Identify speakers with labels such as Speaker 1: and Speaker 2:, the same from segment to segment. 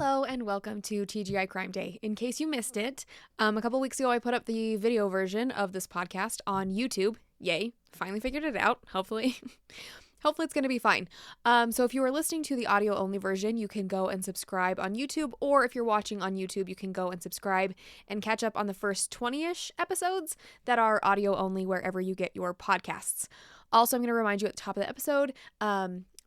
Speaker 1: Hello and welcome to TGI Crime Day. In case you missed it, a couple weeks ago I put up the video version of this podcast on YouTube. Yay, finally figured it out, hopefully. Hopefully it's going to be fine. So if you are listening to the audio-only version, you can go and subscribe on YouTube, or if you're watching on YouTube, you can go and subscribe and catch up on the first 20-ish episodes that are audio-only wherever you get your podcasts. Also, I'm going to remind you at the top of the episode,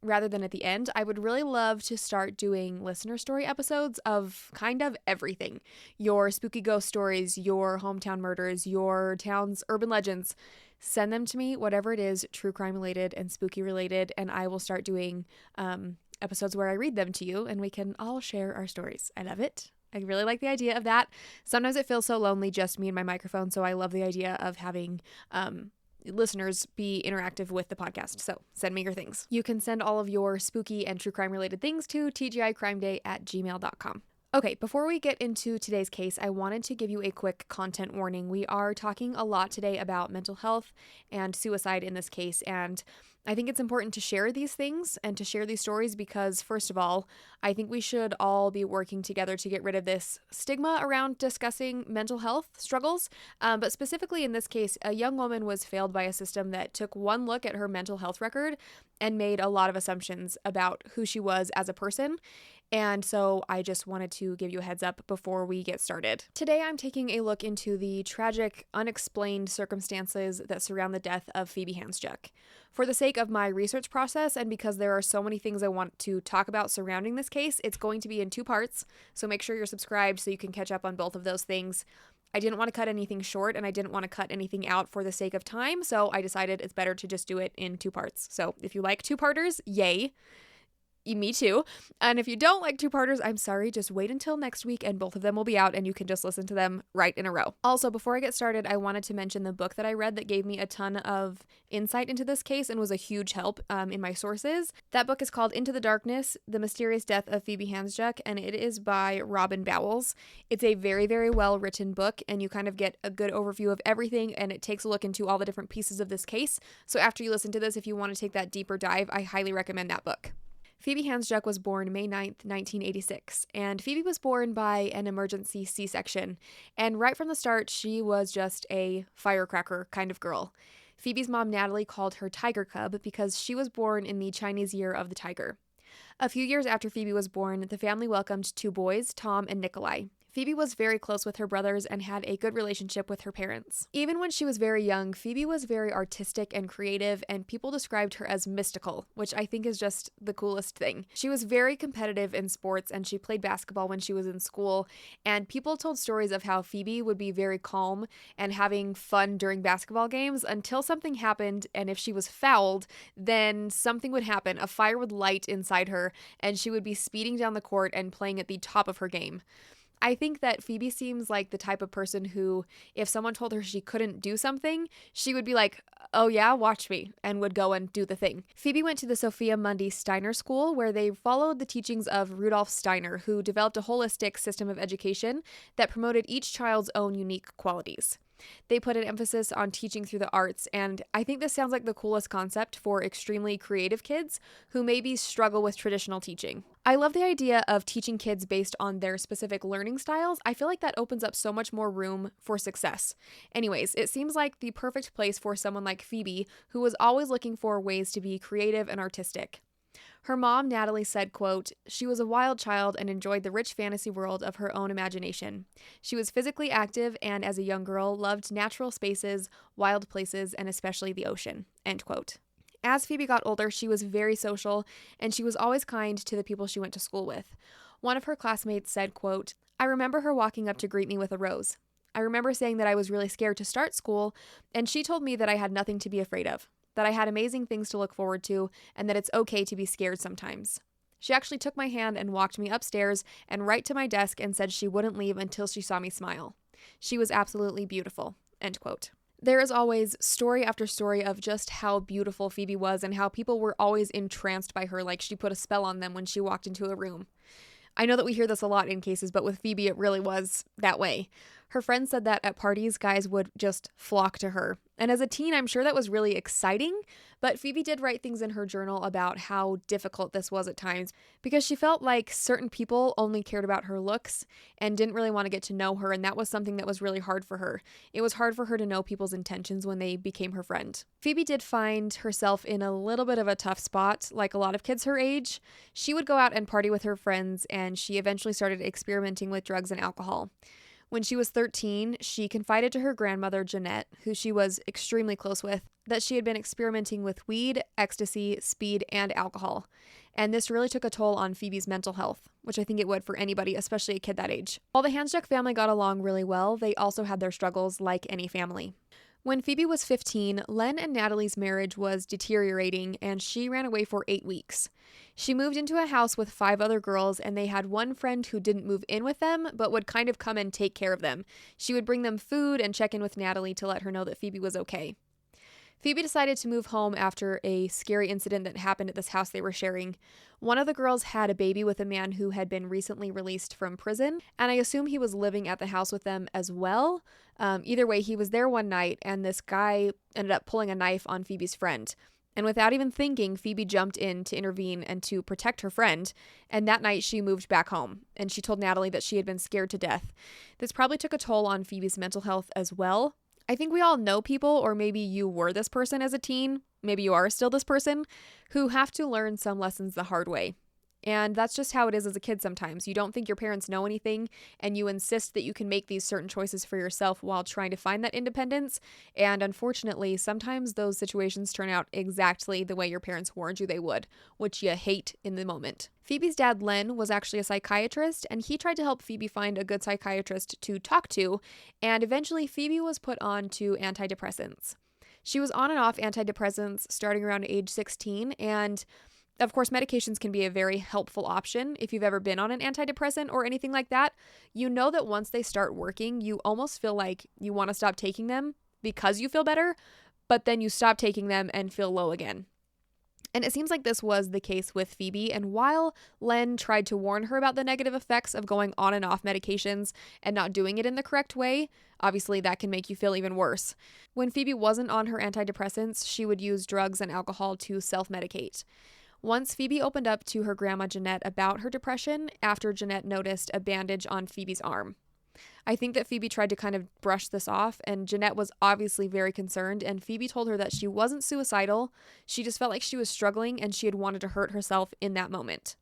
Speaker 1: rather than at the end, I would really love to start doing listener story episodes of kind of everything. Your spooky ghost stories, your hometown murders, your town's urban legends. Send them to me, whatever it is, true crime related and spooky related, and I will start doing episodes where I read them to you and we can all share our stories. I love it. I really like the idea of that. Sometimes it feels so lonely, just me and my microphone, so I love the idea of having listeners be interactive with the podcast. So send me your things. You can send all of your spooky and true crime related things to tgicrimeday@gmail.com. Okay, before we get into today's case, I wanted to give you a quick content warning. We are talking a lot today about mental health and suicide in this case, and I think it's important to share these things and to share these stories because, first of all, I think we should all be working together to get rid of this stigma around discussing mental health struggles. But specifically in this case, a young woman was failed by a system that took one look at her mental health record and made a lot of assumptions about who she was as a person. And so I just wanted to give you a heads up before we get started. Today I'm taking a look into the tragic, unexplained circumstances that surround the death of Phoebe Handsjuk. For the sake of my research process and because there are so many things I want to talk about surrounding this case, it's going to be in two parts, so make sure you're subscribed so you can catch up on both of those things. I didn't want to cut anything short and I didn't want to cut anything out for the sake of time, so I decided it's better to just do it in two parts. So if you like two-parters, yay. Me too. And if you don't like two-parters, I'm sorry, just wait until next week and both of them will be out and you can just listen to them right in a row. Also, before I get started, I wanted to mention the book that I read that gave me a ton of insight into this case and was a huge help in my sources. That book is called Into the Darkness, The Mysterious Death of Phoebe Handsjuk, and it is by Robin Bowles. It's a very, very well-written book and you kind of get a good overview of everything and it takes a look into all the different pieces of this case. So after you listen to this, if you want to take that deeper dive, I highly recommend that book. Phoebe Handsjuk was born May 9th, 1986, and Phoebe was born by an emergency C-section, and right from the start, she was just a firecracker kind of girl. Phoebe's mom, Natalie, called her Tiger Cub because she was born in the Chinese Year of the Tiger. A few years after Phoebe was born, the family welcomed two boys, Tom and Nikolai. Phoebe was very close with her brothers and had a good relationship with her parents. Even when she was very young, Phoebe was very artistic and creative, and people described her as mystical, which I think is just the coolest thing. She was very competitive in sports, and she played basketball when she was in school, and people told stories of how Phoebe would be very calm and having fun during basketball games until something happened, and if she was fouled, then something would happen. A fire would light inside her, and she would be speeding down the court and playing at the top of her game. I think that Phoebe seems like the type of person who, if someone told her she couldn't do something, she would be like, oh yeah, watch me, and would go and do the thing. Phoebe went to the Sophia Mundi Steiner School, where they followed the teachings of Rudolf Steiner, who developed a holistic system of education that promoted each child's own unique qualities. They put an emphasis on teaching through the arts, and I think this sounds like the coolest concept for extremely creative kids who maybe struggle with traditional teaching. I love the idea of teaching kids based on their specific learning styles. I feel like that opens up so much more room for success. Anyways, it seems like the perfect place for someone like Phoebe, who was always looking for ways to be creative and artistic. Her mom, Natalie, said, quote, "She was a wild child and enjoyed the rich fantasy world of her own imagination. She was physically active and, as a young girl, loved natural spaces, wild places, and especially the ocean." End quote. As Phoebe got older, she was very social, and she was always kind to the people she went to school with. One of her classmates said, quote, "I remember her walking up to greet me with a rose. I remember saying that I was really scared to start school, and she told me that I had nothing to be afraid of, that I had amazing things to look forward to, and that it's okay to be scared sometimes. She actually took my hand and walked me upstairs and right to my desk and said she wouldn't leave until she saw me smile. She was absolutely beautiful." End quote. There is always story after story of just how beautiful Phoebe was and how people were always entranced by her, like she put a spell on them when she walked into a room. I know that we hear this a lot in cases, but with Phoebe it really was that way. Her friends said that at parties, guys would just flock to her. And as a teen, I'm sure that was really exciting, but Phoebe did write things in her journal about how difficult this was at times because she felt like certain people only cared about her looks and didn't really want to get to know her, and that was something that was really hard for her. It was hard for her to know people's intentions when they became her friend. Phoebe did find herself in a little bit of a tough spot, like a lot of kids her age. She would go out and party with her friends, and she eventually started experimenting with drugs and alcohol. When she was 13, she confided to her grandmother, Jeanette, who she was extremely close with, that she had been experimenting with weed, ecstasy, speed, and alcohol. And this really took a toll on Phoebe's mental health, which I think it would for anybody, especially a kid that age. While the Handsjuk family got along really well, they also had their struggles like any family. When Phoebe was 15, Len and Natalie's marriage was deteriorating, and she ran away for 8 weeks. She moved into a house with 5 other girls, and they had one friend who didn't move in with them, but would kind of come and take care of them. She would bring them food and check in with Natalie to let her know that Phoebe was okay. Phoebe decided to move home after a scary incident that happened at this house they were sharing. One of the girls had a baby with a man who had been recently released from prison, and I assume he was living at the house with them as well. Either way, he was there one night, and this guy ended up pulling a knife on Phoebe's friend. And without even thinking, Phoebe jumped in to intervene and to protect her friend, and that night she moved back home, and she told Natalie that she had been scared to death. This probably took a toll on Phoebe's mental health as well. I think we all know people, or maybe you were this person as a teen, maybe you are still this person, who have to learn some lessons the hard way. And that's just how it is as a kid sometimes. You don't think your parents know anything, and you insist that you can make these certain choices for yourself while trying to find that independence. And unfortunately, sometimes those situations turn out exactly the way your parents warned you they would, which you hate in the moment. Phoebe's dad, Len, was actually a psychiatrist, and he tried to help Phoebe find a good psychiatrist to talk to, and eventually Phoebe was put on to antidepressants. She was on and off antidepressants starting around age 16, and of course, medications can be a very helpful option. If you've ever been on an antidepressant or anything like that, you know that once they start working, you almost feel like you want to stop taking them because you feel better, but then you stop taking them and feel low again. And it seems like this was the case with Phoebe, and while Len tried to warn her about the negative effects of going on and off medications and not doing it in the correct way, obviously that can make you feel even worse. When Phoebe wasn't on her antidepressants, she would use drugs and alcohol to self-medicate. Once Phoebe opened up to her grandma Jeanette about her depression after Jeanette noticed a bandage on Phoebe's arm. I think that Phoebe tried to kind of brush this off, and Jeanette was obviously very concerned, and Phoebe told her that she wasn't suicidal, she just felt like she was struggling and she had wanted to hurt herself in that moment.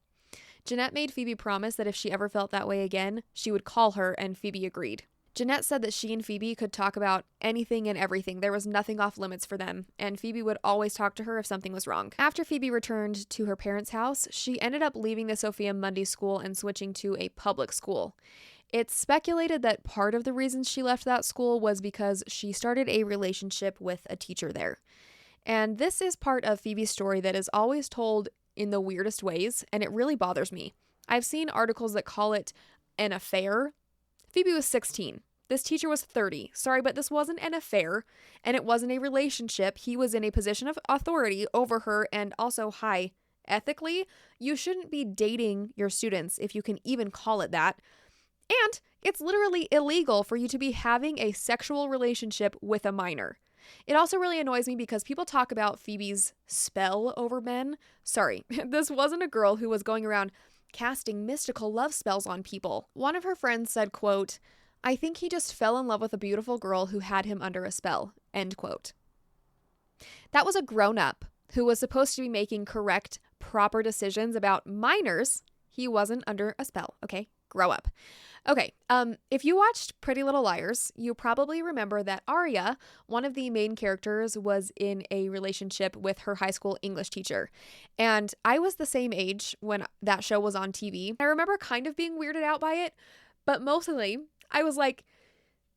Speaker 1: Jeanette made Phoebe promise that if she ever felt that way again, she would call her, and Phoebe agreed. Jeanette said that she and Phoebe could talk about anything and everything. There was nothing off limits for them, and Phoebe would always talk to her if something was wrong. After Phoebe returned to her parents' house, she ended up leaving the Sophia Mundy School and switching to a public school. It's speculated that part of the reason she left that school was because she started a relationship with a teacher there. And this is part of Phoebe's story that is always told in the weirdest ways, and it really bothers me. I've seen articles that call it an affair. Phoebe was 16. This teacher was 30. Sorry, but this wasn't an affair, and it wasn't a relationship. He was in a position of authority over her, and also, ethically, you shouldn't be dating your students, if you can even call it that. And it's literally illegal for you to be having a sexual relationship with a minor. It also really annoys me because people talk about Phoebe's spell over men. Sorry, this wasn't a girl who was going around casting mystical love spells on people. One of her friends said, quote, "I think he just fell in love with a beautiful girl who had him under a spell," end quote. That was a grown-up who was supposed to be making correct, proper decisions about minors. He wasn't under a spell, okay? Grow up. Okay, if you watched Pretty Little Liars, you probably remember that Aria, one of the main characters, was in a relationship with her high school English teacher. And I was the same age when that show was on TV. I remember kind of being weirded out by it, but mostly I was like,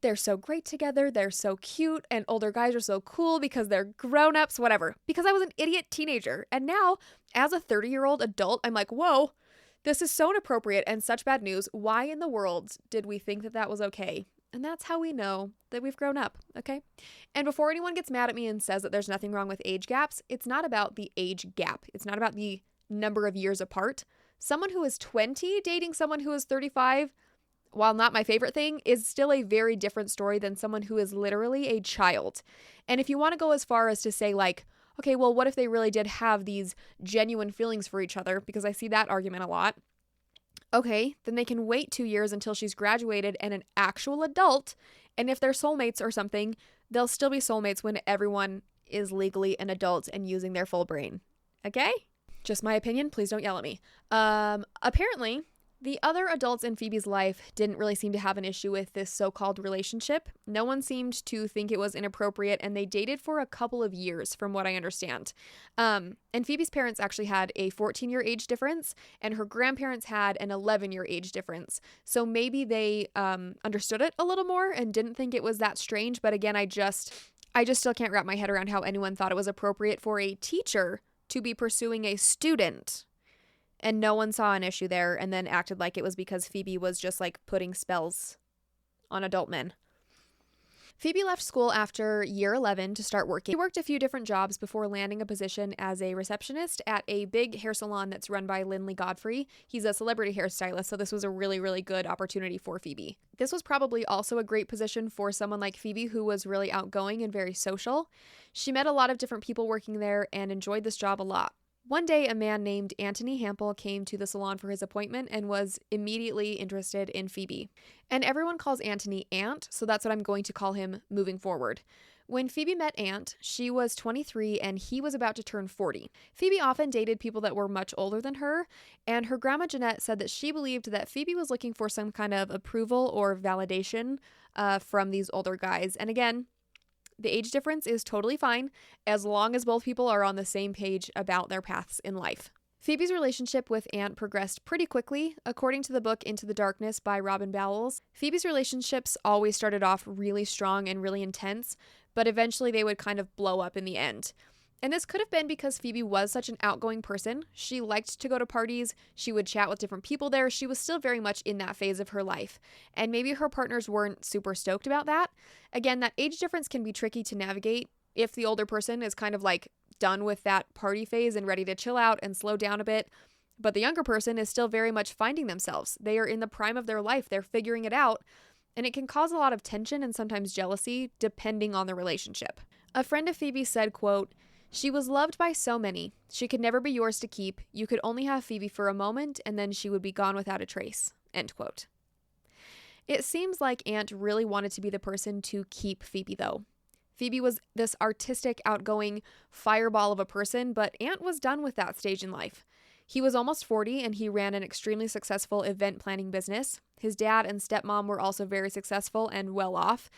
Speaker 1: they're so great together, they're so cute, and older guys are so cool because they're grown-ups, whatever. Because I was an idiot teenager. And now, as a 30-year-old adult, I'm like, whoa, this is so inappropriate and such bad news. Why in the world did we think that that was okay? And that's how we know that we've grown up, okay? And before anyone gets mad at me and says that there's nothing wrong with age gaps, it's not about the age gap. It's not about the number of years apart. Someone who is 20 dating someone who is 35, while not my favorite thing, is still a very different story than someone who is literally a child. And if you want to go as far as to say, like, okay, well, what if they really did have these genuine feelings for each other? Because I see that argument a lot. Okay, then they can wait 2 years until she's graduated and an actual adult. And if they're soulmates or something, they'll still be soulmates when everyone is legally an adult and using their full brain. Okay? Just my opinion. Please don't yell at me. Apparently, the other adults in Phoebe's life didn't really seem to have an issue with this so-called relationship. No one seemed to think it was inappropriate, and they dated for a couple of years, from what I understand. And Phoebe's parents actually had a 14-year age difference, and her grandparents had an 11-year age difference. So maybe they understood it a little more and didn't think it was that strange. But again, I just still can't wrap my head around how anyone thought it was appropriate for a teacher to be pursuing a student. And no one saw an issue there and then acted like it was because Phoebe was just like putting spells on adult men. Phoebe left school after year 11 to start working. She worked a few different jobs before landing a position as a receptionist at a big hair salon that's run by Lindley Godfrey. He's a celebrity hairstylist, so this was a really, really good opportunity for Phoebe. This was probably also a great position for someone like Phoebe, who was really outgoing and very social. She met a lot of different people working there and enjoyed this job a lot. One day, a man named Anthony Hample came to the salon for his appointment and was immediately interested in Phoebe. And everyone calls Anthony Ant, so that's what I'm going to call him moving forward. When Phoebe met Ant, she was 23 and he was about to turn 40. Phoebe often dated people that were much older than her, and her grandma Jeanette said that she believed that Phoebe was looking for some kind of approval or validation from these older guys. And again, the age difference is totally fine as long as both people are on the same page about their paths in life. Phoebe's relationship with Ant progressed pretty quickly. According to the book Into the Darkness by Robin Bowles, Phoebe's relationships always started off really strong and really intense, but eventually they would kind of blow up in the end. And this could have been because Phoebe was such an outgoing person. She liked to go to parties. She would chat with different people there. She was still very much in that phase of her life. And maybe her partners weren't super stoked about that. Again, that age difference can be tricky to navigate if the older person is kind of like done with that party phase and ready to chill out and slow down a bit. But the younger person is still very much finding themselves. They are in the prime of their life. They're figuring it out. And it can cause a lot of tension and sometimes jealousy depending on the relationship. A friend of Phoebe said, quote, "She was loved by so many. She could never be yours to keep. You could only have Phoebe for a moment, and then she would be gone without a trace." End quote. It seems like Ant really wanted to be the person to keep Phoebe, though. Phoebe was this artistic, outgoing fireball of a person, but Ant was done with that stage in life. He was almost 40, and he ran an extremely successful event planning business. His dad and stepmom were also very successful and well off.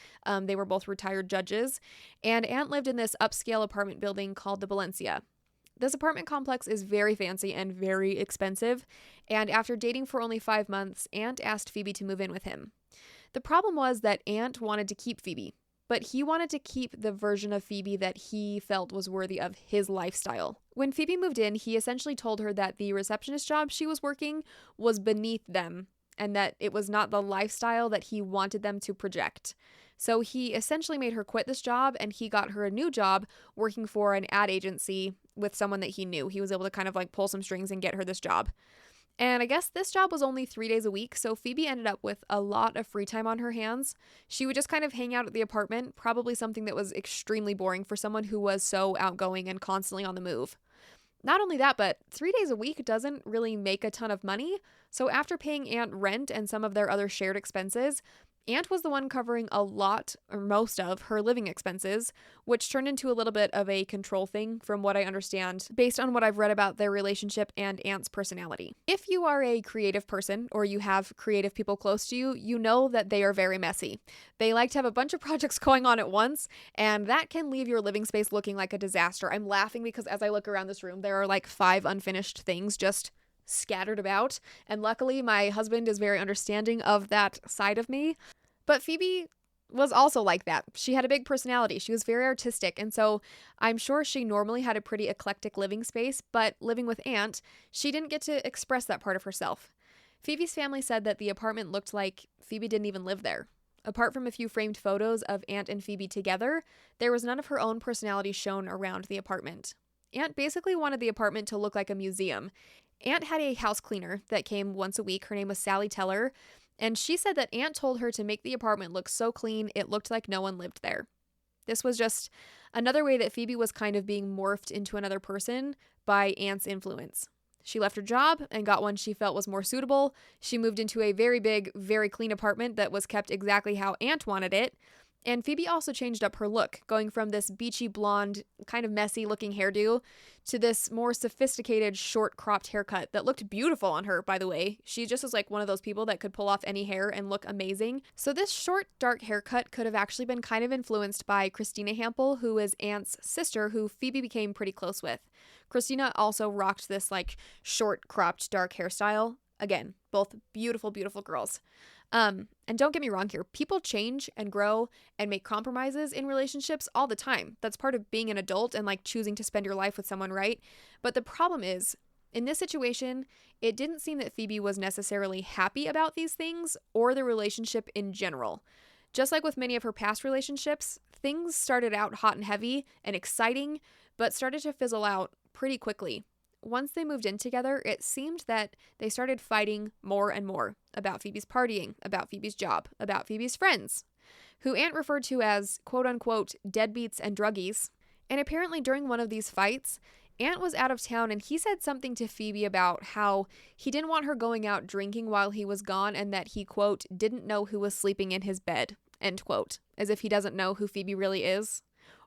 Speaker 1: They were both retired judges. And Ant lived in this upscale apartment building called the Valencia. This apartment complex is very fancy and very expensive. And after dating for only 5 months, Ant asked Phoebe to move in with him. The problem was that Ant wanted to keep Phoebe, but he wanted to keep the version of Phoebe that he felt was worthy of his lifestyle. When Phoebe moved in, he essentially told her that the receptionist job she was working was beneath them and that it was not the lifestyle that he wanted them to project. So he essentially made her quit this job, and he got her a new job working for an ad agency with someone that he knew. He was able to kind of like pull some strings and get her this job. And I guess this job was only 3 days a week, so Phoebe ended up with a lot of free time on her hands. She would just kind of hang out at the apartment, probably something that was extremely boring for someone who was so outgoing and constantly on the move. Not only that, but 3 days a week doesn't really make a ton of money, so after paying Ant rent and some of their other shared expenses, Ant was the one covering a lot, or most of, her living expenses, which turned into a little bit of a control thing from what I understand, based on what I've read about their relationship and Ant's personality. If you are a creative person, or you have creative people close to you, you know that they are very messy. They like to have a bunch of projects going on at once, and that can leave your living space looking like a disaster. I'm laughing because as I look around this room, there are like 5 unfinished things just scattered about, and luckily my husband is very understanding of that side of me. But Phoebe was also like that. She had a big personality. She was very artistic, and so I'm sure she normally had a pretty eclectic living space, but living with Ant, she didn't get to express that part of herself. Phoebe's family said that the apartment looked like Phoebe didn't even live there. Apart from a few framed photos of Ant and Phoebe together, there was none of her own personality shown around the apartment. Ant basically wanted the apartment to look like a museum. Ant had a house cleaner that came once a week. Her name was Sally Teller, And she said that Aunt told her to make the apartment look so clean it looked like no one lived there. This was just another way that Phoebe was kind of being morphed into another person by Aunt's influence. She left her job and got one she felt was more suitable. She moved into a very big, very clean apartment that was kept exactly how Aunt wanted it. And Phoebe also changed up her look, going from this beachy blonde, kind of messy looking hairdo to this more sophisticated short cropped haircut that looked beautiful on her, by the way. She just was like one of those people that could pull off any hair and look amazing. So this short, dark haircut could have actually been kind of influenced by Christina Hampel, who is Aunt's sister, who Phoebe became pretty close with. Christina also rocked this like short, cropped, dark hairstyle. Again, both beautiful, beautiful girls. And don't get me wrong here, people change and grow and make compromises in relationships all the time. That's part of being an adult and like choosing to spend your life with someone, right? But the problem is, in this situation, it didn't seem that Phoebe was necessarily happy about these things or the relationship in general. Just like with many of her past relationships, things started out hot and heavy and exciting, but started to fizzle out pretty quickly. Once they moved in together, it seemed that they started fighting more and more about Phoebe's partying, about Phoebe's job, about Phoebe's friends, who Aunt referred to as quote-unquote deadbeats and druggies. And apparently during one of these fights, Aunt was out of town and he said something to Phoebe about how he didn't want her going out drinking while he was gone and that he, quote, didn't know who was sleeping in his bed, end quote, as if he doesn't know who Phoebe really is,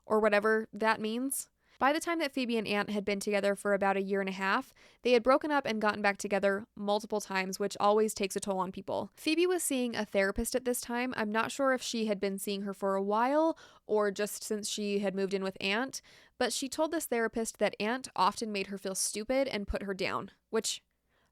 Speaker 1: or whatever that means. By the time that Phoebe and Aunt had been together for about a year and a half, they had broken up and gotten back together multiple times, which always takes a toll on people. Phoebe was seeing a therapist at this time. I'm not sure if she had been seeing her for a while or just since she had moved in with Aunt, but she told this therapist that Aunt often made her feel stupid and put her down, which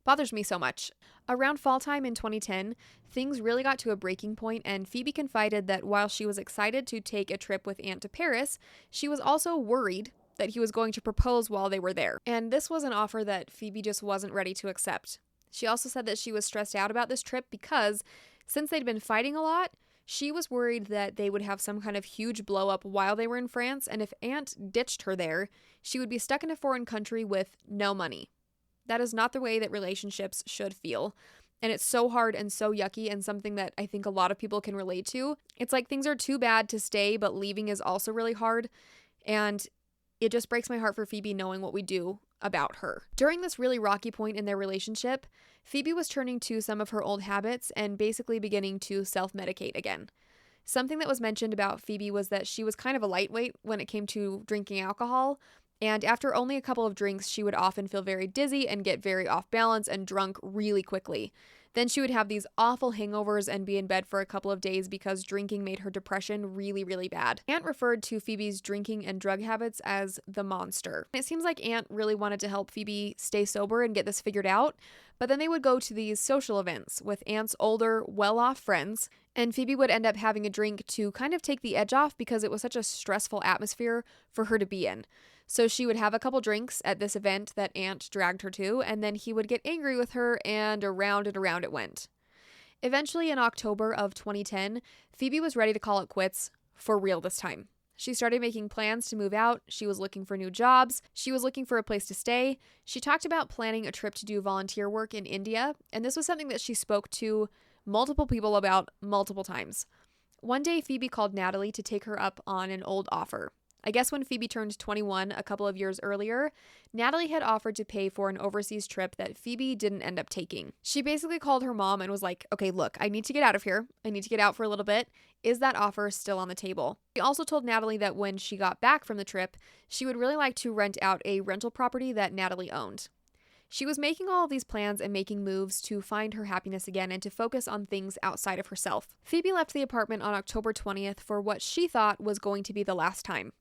Speaker 1: bothers me so much. Around fall time in 2010, things really got to a breaking point, and Phoebe confided that while she was excited to take a trip with Aunt to Paris, she was also worried that he was going to propose while they were there. And this was an offer that Phoebe just wasn't ready to accept. She also said that she was stressed out about this trip because, since they'd been fighting a lot, she was worried that they would have some kind of huge blow up while they were in France, and if Aunt ditched her there, she would be stuck in a foreign country with no money. That is not the way that relationships should feel. And it's so hard and so yucky and something that I think a lot of people can relate to. It's like things are too bad to stay, but leaving is also really hard. And it just breaks my heart for Phoebe knowing what we do about her. During this really rocky point in their relationship, Phoebe was turning to some of her old habits and basically beginning to self-medicate again. Something that was mentioned about Phoebe was that she was kind of a lightweight when it came to drinking alcohol, and after only a couple of drinks, she would often feel very dizzy and get very off balance and drunk really quickly. Then she would have these awful hangovers and be in bed for a couple of days because drinking made her depression really, really bad. Aunt referred to Phoebe's drinking and drug habits as the monster. It seems like Aunt really wanted to help Phoebe stay sober and get this figured out, but then they would go to these social events with Aunt's older, well-off friends, and Phoebe would end up having a drink to kind of take the edge off because it was such a stressful atmosphere for her to be in. So she would have a couple drinks at this event that Aunt dragged her to, and then he would get angry with her, and around it went. Eventually, in October of 2010, Phoebe was ready to call it quits, for real this time. She started making plans to move out, she was looking for new jobs, she was looking for a place to stay, she talked about planning a trip to do volunteer work in India, and this was something that she spoke to multiple people about multiple times. One day, Phoebe called Natalie to take her up on an old offer. I guess when Phoebe turned 21 a couple of years earlier, Natalie had offered to pay for an overseas trip that Phoebe didn't end up taking. She basically called her mom and was like, okay, look, I need to get out of here. I need to get out for a little bit. Is that offer still on the table? She also told Natalie that when she got back from the trip, she would really like to rent out a rental property that Natalie owned. She was making all of these plans and making moves to find her happiness again and to focus on things outside of herself. Phoebe left the apartment on October 20th for what she thought was going to be the last time.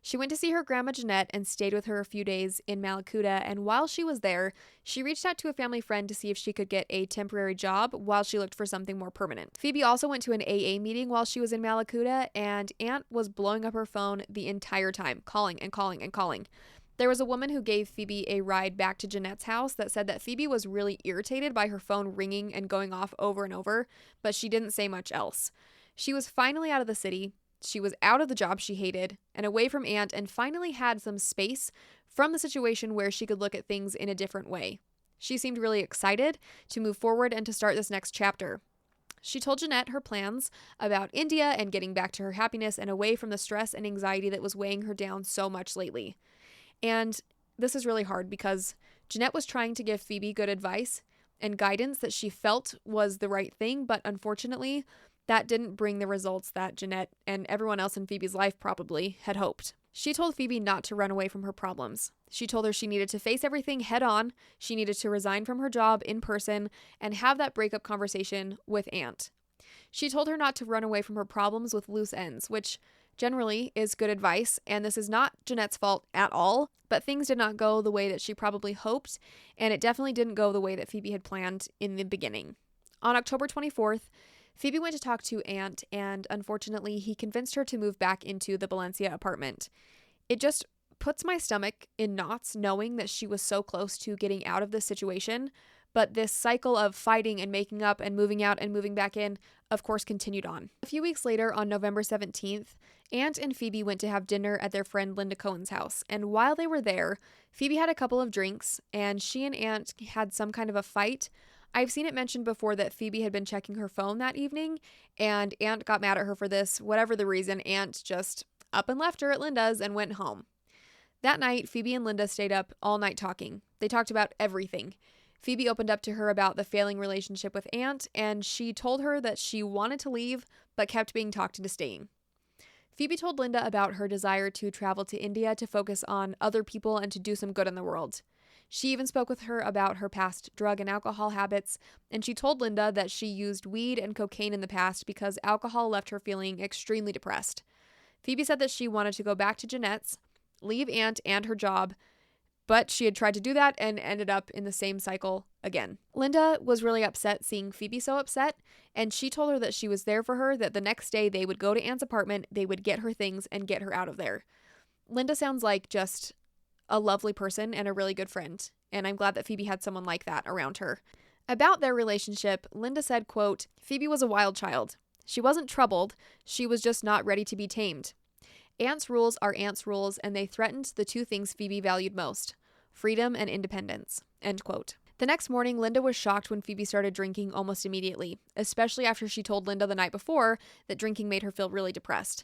Speaker 1: She went to see her grandma Jeanette and stayed with her a few days in Malakuta, and while she was there, she reached out to a family friend to see if she could get a temporary job while she looked for something more permanent. Phoebe also went to an AA meeting while she was in Malakuta, and Aunt was blowing up her phone the entire time, calling and calling and calling. There was a woman who gave Phoebe a ride back to Jeanette's house that said that Phoebe was really irritated by her phone ringing and going off over and over, but she didn't say much else. She was finally out of the city. She was out of the job she hated and away from Aunt and finally had some space from the situation where she could look at things in a different way. She seemed really excited to move forward and to start this next chapter. She told Jeanette her plans about India and getting back to her happiness and away from the stress and anxiety that was weighing her down so much lately. And this is really hard because Jeanette was trying to give Phoebe good advice and guidance that she felt was the right thing, but unfortunately, that didn't bring the results that Jeanette and everyone else in Phoebe's life probably had hoped. She told Phoebe not to run away from her problems. She told her she needed to face everything head on, she needed to resign from her job in person, and have that breakup conversation with Aunt. She told her not to run away from her problems with loose ends, which generally is good advice, and this is not Jeanette's fault at all, but things did not go the way that she probably hoped, and it definitely didn't go the way that Phoebe had planned in the beginning. On October 24th, Phoebe went to talk to Aunt, and unfortunately, he convinced her to move back into the Valencia apartment. It just puts my stomach in knots knowing that she was so close to getting out of this situation, but this cycle of fighting and making up and moving out and moving back in, of course, continued on. A few weeks later, on November 17th, Aunt and Phoebe went to have dinner at their friend Linda Cohen's house, and while they were there, Phoebe had a couple of drinks, and she and Aunt had some kind of a fight. I've seen it mentioned before that Phoebe had been checking her phone that evening, and Aunt got mad at her for this. Whatever the reason, Aunt just up and left her at Linda's and went home. That night, Phoebe and Linda stayed up all night talking. They talked about everything. Phoebe opened up to her about the failing relationship with Aunt, and she told her that she wanted to leave, but kept being talked into staying. Phoebe told Linda about her desire to travel to India to focus on other people and to do some good in the world. She even spoke with her about her past drug and alcohol habits, and she told Linda that she used weed and cocaine in the past because alcohol left her feeling extremely depressed. Phoebe said that she wanted to go back to Jeanette's, leave Aunt and her job, but she had tried to do that and ended up in the same cycle again. Linda was really upset seeing Phoebe so upset, and she told her that she was there for her, that the next day they would go to Aunt's apartment, they would get her things, and get her out of there. Linda sounds like just a lovely person and a really good friend, and I'm glad that Phoebe had someone like that around her. About their relationship, Linda said, quote, "Phoebe was a wild child. She wasn't troubled, she was just not ready to be tamed. Aunt's rules are Aunt's rules, and they threatened the two things Phoebe valued most, freedom and independence." End quote. The next morning, Linda was shocked when Phoebe started drinking almost immediately, especially after she told Linda the night before that drinking made her feel really depressed.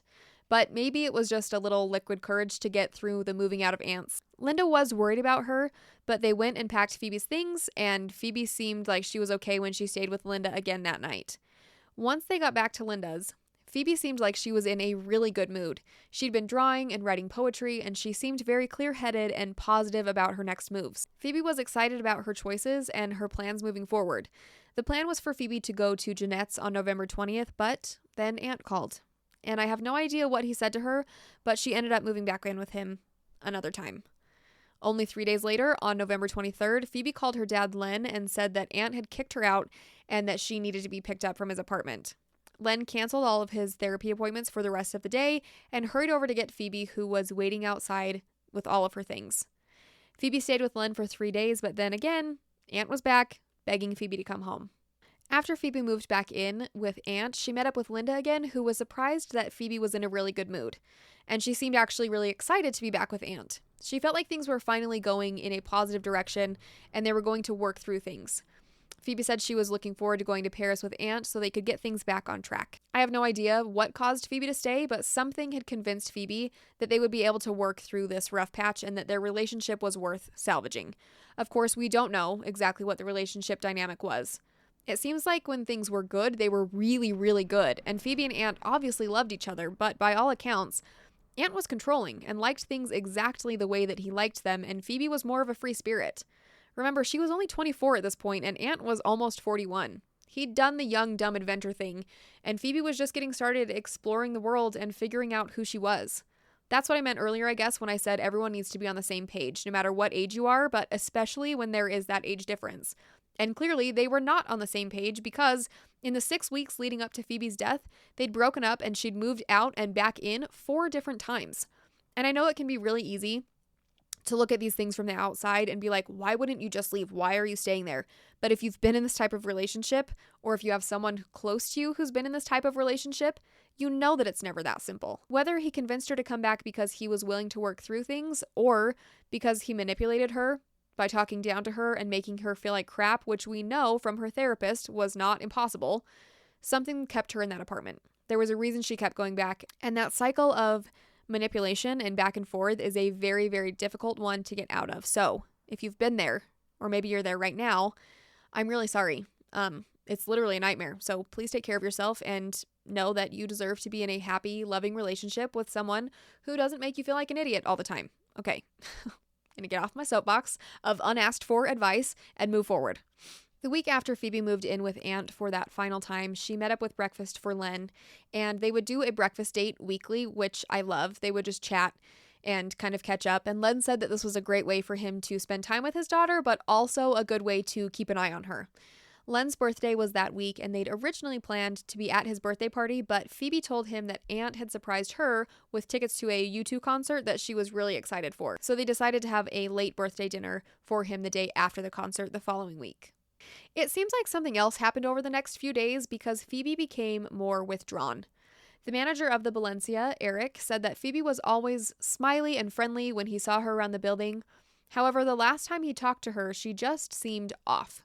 Speaker 1: But maybe it was just a little liquid courage to get through the moving out of Aunt's. Linda was worried about her, but they went and packed Phoebe's things, and Phoebe seemed like she was okay when she stayed with Linda again that night. Once they got back to Linda's, Phoebe seemed like she was in a really good mood. She'd been drawing and writing poetry, and she seemed very clear-headed and positive about her next moves. Phoebe was excited about her choices and her plans moving forward. The plan was for Phoebe to go to Jeanette's on November 20th, but then Aunt called. And I have no idea what he said to her, but she ended up moving back in with him another time. Only 3 days later, on November 23rd, Phoebe called her dad Len and said that Aunt had kicked her out and that she needed to be picked up from his apartment. Len canceled all of his therapy appointments for the rest of the day and hurried over to get Phoebe, who was waiting outside with all of her things. Phoebe stayed with Len for 3 days, but then again, Aunt was back, begging Phoebe to come home. After Phoebe moved back in with Aunt, she met up with Linda again, who was surprised that Phoebe was in a really good mood. And she seemed actually really excited to be back with Aunt. She felt like things were finally going in a positive direction, and they were going to work through things. Phoebe said she was looking forward to going to Paris with Aunt so they could get things back on track. I have no idea what caused Phoebe to stay, but something had convinced Phoebe that they would be able to work through this rough patch and that their relationship was worth salvaging. Of course, we don't know exactly what the relationship dynamic was. It seems like when things were good, they were really, really good, and Phoebe and Aunt obviously loved each other, but by all accounts, Aunt was controlling and liked things exactly the way that he liked them, and Phoebe was more of a free spirit. Remember, she was only 24 at this point, and Aunt was almost 41. He'd done the young, dumb adventure thing, and Phoebe was just getting started exploring the world and figuring out who she was. That's what I meant earlier, I guess, when I said everyone needs to be on the same page, no matter what age you are, but especially when there is that age difference. And clearly, they were not on the same page because in the 6 weeks leading up to Phoebe's death, they'd broken up and she'd moved out and back in 4 different times. And I know it can be really easy to look at these things from the outside and be like, why wouldn't you just leave? Why are you staying there? But if you've been in this type of relationship, or if you have someone close to you who's been in this type of relationship, you know that it's never that simple. Whether he convinced her to come back because he was willing to work through things, or because he manipulated her by talking down to her and making her feel like crap, which we know from her therapist was not impossible, something kept her in that apartment. There was a reason she kept going back, and that cycle of manipulation and back and forth is a very, very difficult one to get out of. So if you've been there, or maybe you're there right now, I'm really sorry. It's literally a nightmare. So please take care of yourself and know that you deserve to be in a happy, loving relationship with someone who doesn't make you feel like an idiot all the time. Okay, I'm gonna get off my soapbox of unasked for advice and move forward. The week after Phoebe moved in with Aunt for that final time, she met up with breakfast for Len, and they would do a breakfast date weekly, which I love. They would just chat and kind of catch up, and Len said that this was a great way for him to spend time with his daughter, but also a good way to keep an eye on her. Len's birthday was that week, and they'd originally planned to be at his birthday party, but Phoebe told him that Aunt had surprised her with tickets to a U2 concert that she was really excited for. So they decided to have a late birthday dinner for him the day after the concert the following week. It seems like something else happened over the next few days because Phoebe became more withdrawn. The manager of the Valencia, Eric, said that Phoebe was always smiley and friendly when he saw her around the building. However, the last time he talked to her, she just seemed off.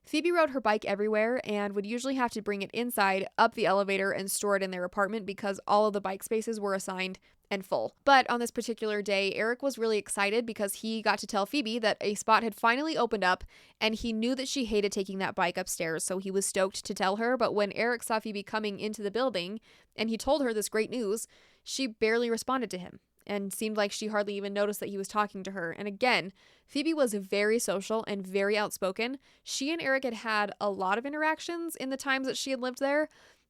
Speaker 1: Phoebe rode her bike everywhere and would usually have to bring it inside, up the elevator, and store it in their apartment because all of the bike spaces were assigned and full. But on this particular day, Eric was really excited because he got to tell Phoebe that a spot had finally opened up, and he knew that she hated taking that bike upstairs, so he was stoked to tell her. But when Eric saw Phoebe coming into the building and he told her this great news, she barely responded to him and seemed like she hardly even noticed that he was talking to her. And again, Phoebe was very social and very outspoken. She and Eric had had a lot of interactions in the times that she had lived there,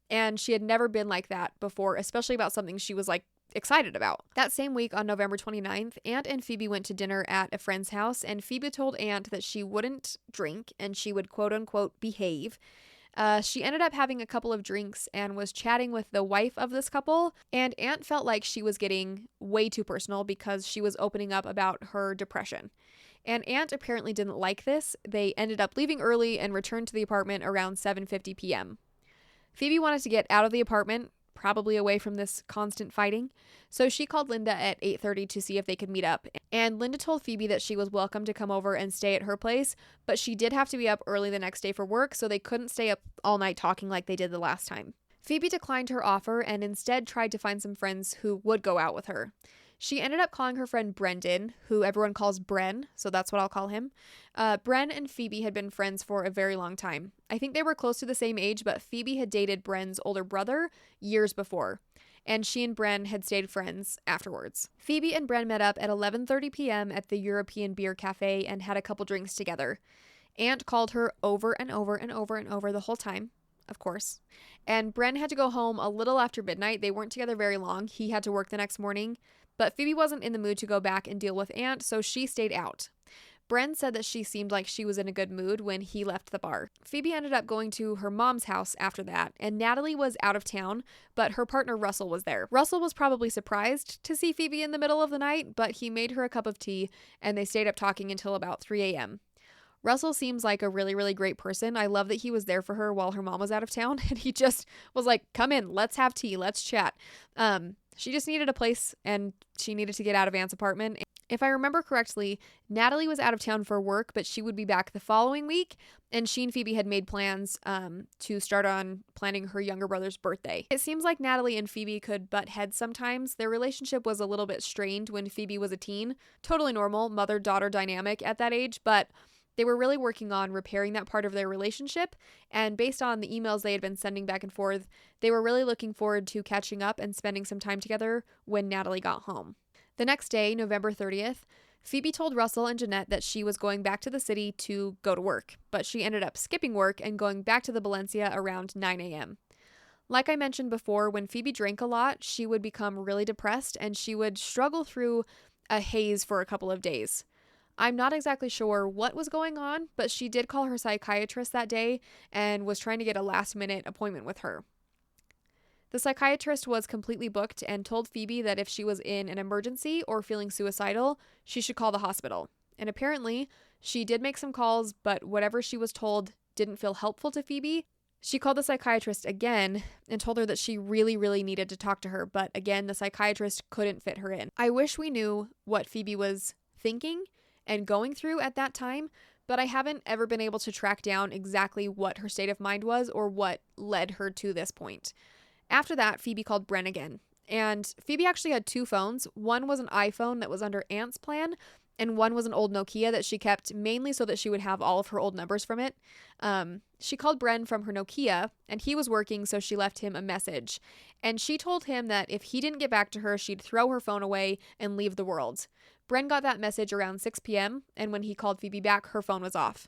Speaker 1: and she had never been like that before, especially about something she was like excited about. That same week on November 29th, Aunt and Phoebe went to dinner at a friend's house, and Phoebe told Aunt that she wouldn't drink and she would quote unquote behave. She ended up having a couple of drinks and was chatting with the wife of this couple, and Aunt felt like she was getting way too personal because she was opening up about her depression. And Aunt apparently didn't like this. They ended up leaving early and returned to the apartment around 7:50 p.m. Phoebe wanted to get out of the apartment, probably away from this constant fighting, so she called Linda at 8:30 to see if they could meet up. And Linda told Phoebe that she was welcome to come over and stay at her place, but she did have to be up early the next day for work, so they couldn't stay up all night talking like they did the last time. Phoebe declined her offer and instead tried to find some friends who would go out with her. She ended up calling her friend Brendan, who everyone calls Bren, so that's what I'll call him. Bren and Phoebe had been friends for a very long time. I think they were close to the same age, but Phoebe had dated Bren's older brother years before, and she and Bren had stayed friends afterwards. Phoebe and Bren met up at 11:30 p.m. at the European Beer Cafe and had a couple drinks together. Aunt called her over and over and over and over the whole time, of course. And Bren had to go home a little after midnight. They weren't together very long. He had to work the next morning. But Phoebe wasn't in the mood to go back and deal with Aunt, so she stayed out. Bren said that she seemed like she was in a good mood when he left the bar. Phoebe ended up going to her mom's house after that, and Natalie was out of town, but her partner Russell was there. Russell was probably surprised to see Phoebe in the middle of the night, but he made her a cup of tea, and they stayed up talking until about 3 a.m. Russell seems like a really, really great person. I love that he was there for her while her mom was out of town, and he just was like, come in, let's have tea, let's chat. She just needed a place, and she needed to get out of Aunt's apartment. If I remember correctly, Natalie was out of town for work, but she would be back the following week, and she and Phoebe had made plans to start on planning her younger brother's birthday. It seems like Natalie and Phoebe could butt heads sometimes. Their relationship was a little bit strained when Phoebe was a teen. Totally normal mother-daughter dynamic at that age, but they were really working on repairing that part of their relationship, and based on the emails they had been sending back and forth, they were really looking forward to catching up and spending some time together when Natalie got home. The next day, November 30th, Phoebe told Russell and Jeanette that she was going back to the city to go to work, but she ended up skipping work and going back to the Valencia around 9 a.m. Like I mentioned before, when Phoebe drank a lot, she would become really depressed and she would struggle through a haze for a couple of days. I'm not exactly sure what was going on, but she did call her psychiatrist that day and was trying to get a last-minute appointment with her. The psychiatrist was completely booked and told Phoebe that if she was in an emergency or feeling suicidal, she should call the hospital. And apparently, she did make some calls, but whatever she was told didn't feel helpful to Phoebe. She called the psychiatrist again and told her that she really, really needed to talk to her, but again, the psychiatrist couldn't fit her in. I wish we knew what Phoebe was thinking and going through at that time, but I haven't ever been able to track down exactly what her state of mind was or what led her to this point. After that, Phoebe called Bren again. And Phoebe actually had 2 phones. One was an iPhone that was under Aunt's plan, and one was an old Nokia that she kept mainly so that she would have all of her old numbers from it. She called Bren from her Nokia, and he was working, so she left him a message. And she told him that if he didn't get back to her, she'd throw her phone away and leave the world. Bren got that message around 6 p.m., and when he called Phoebe back, her phone was off.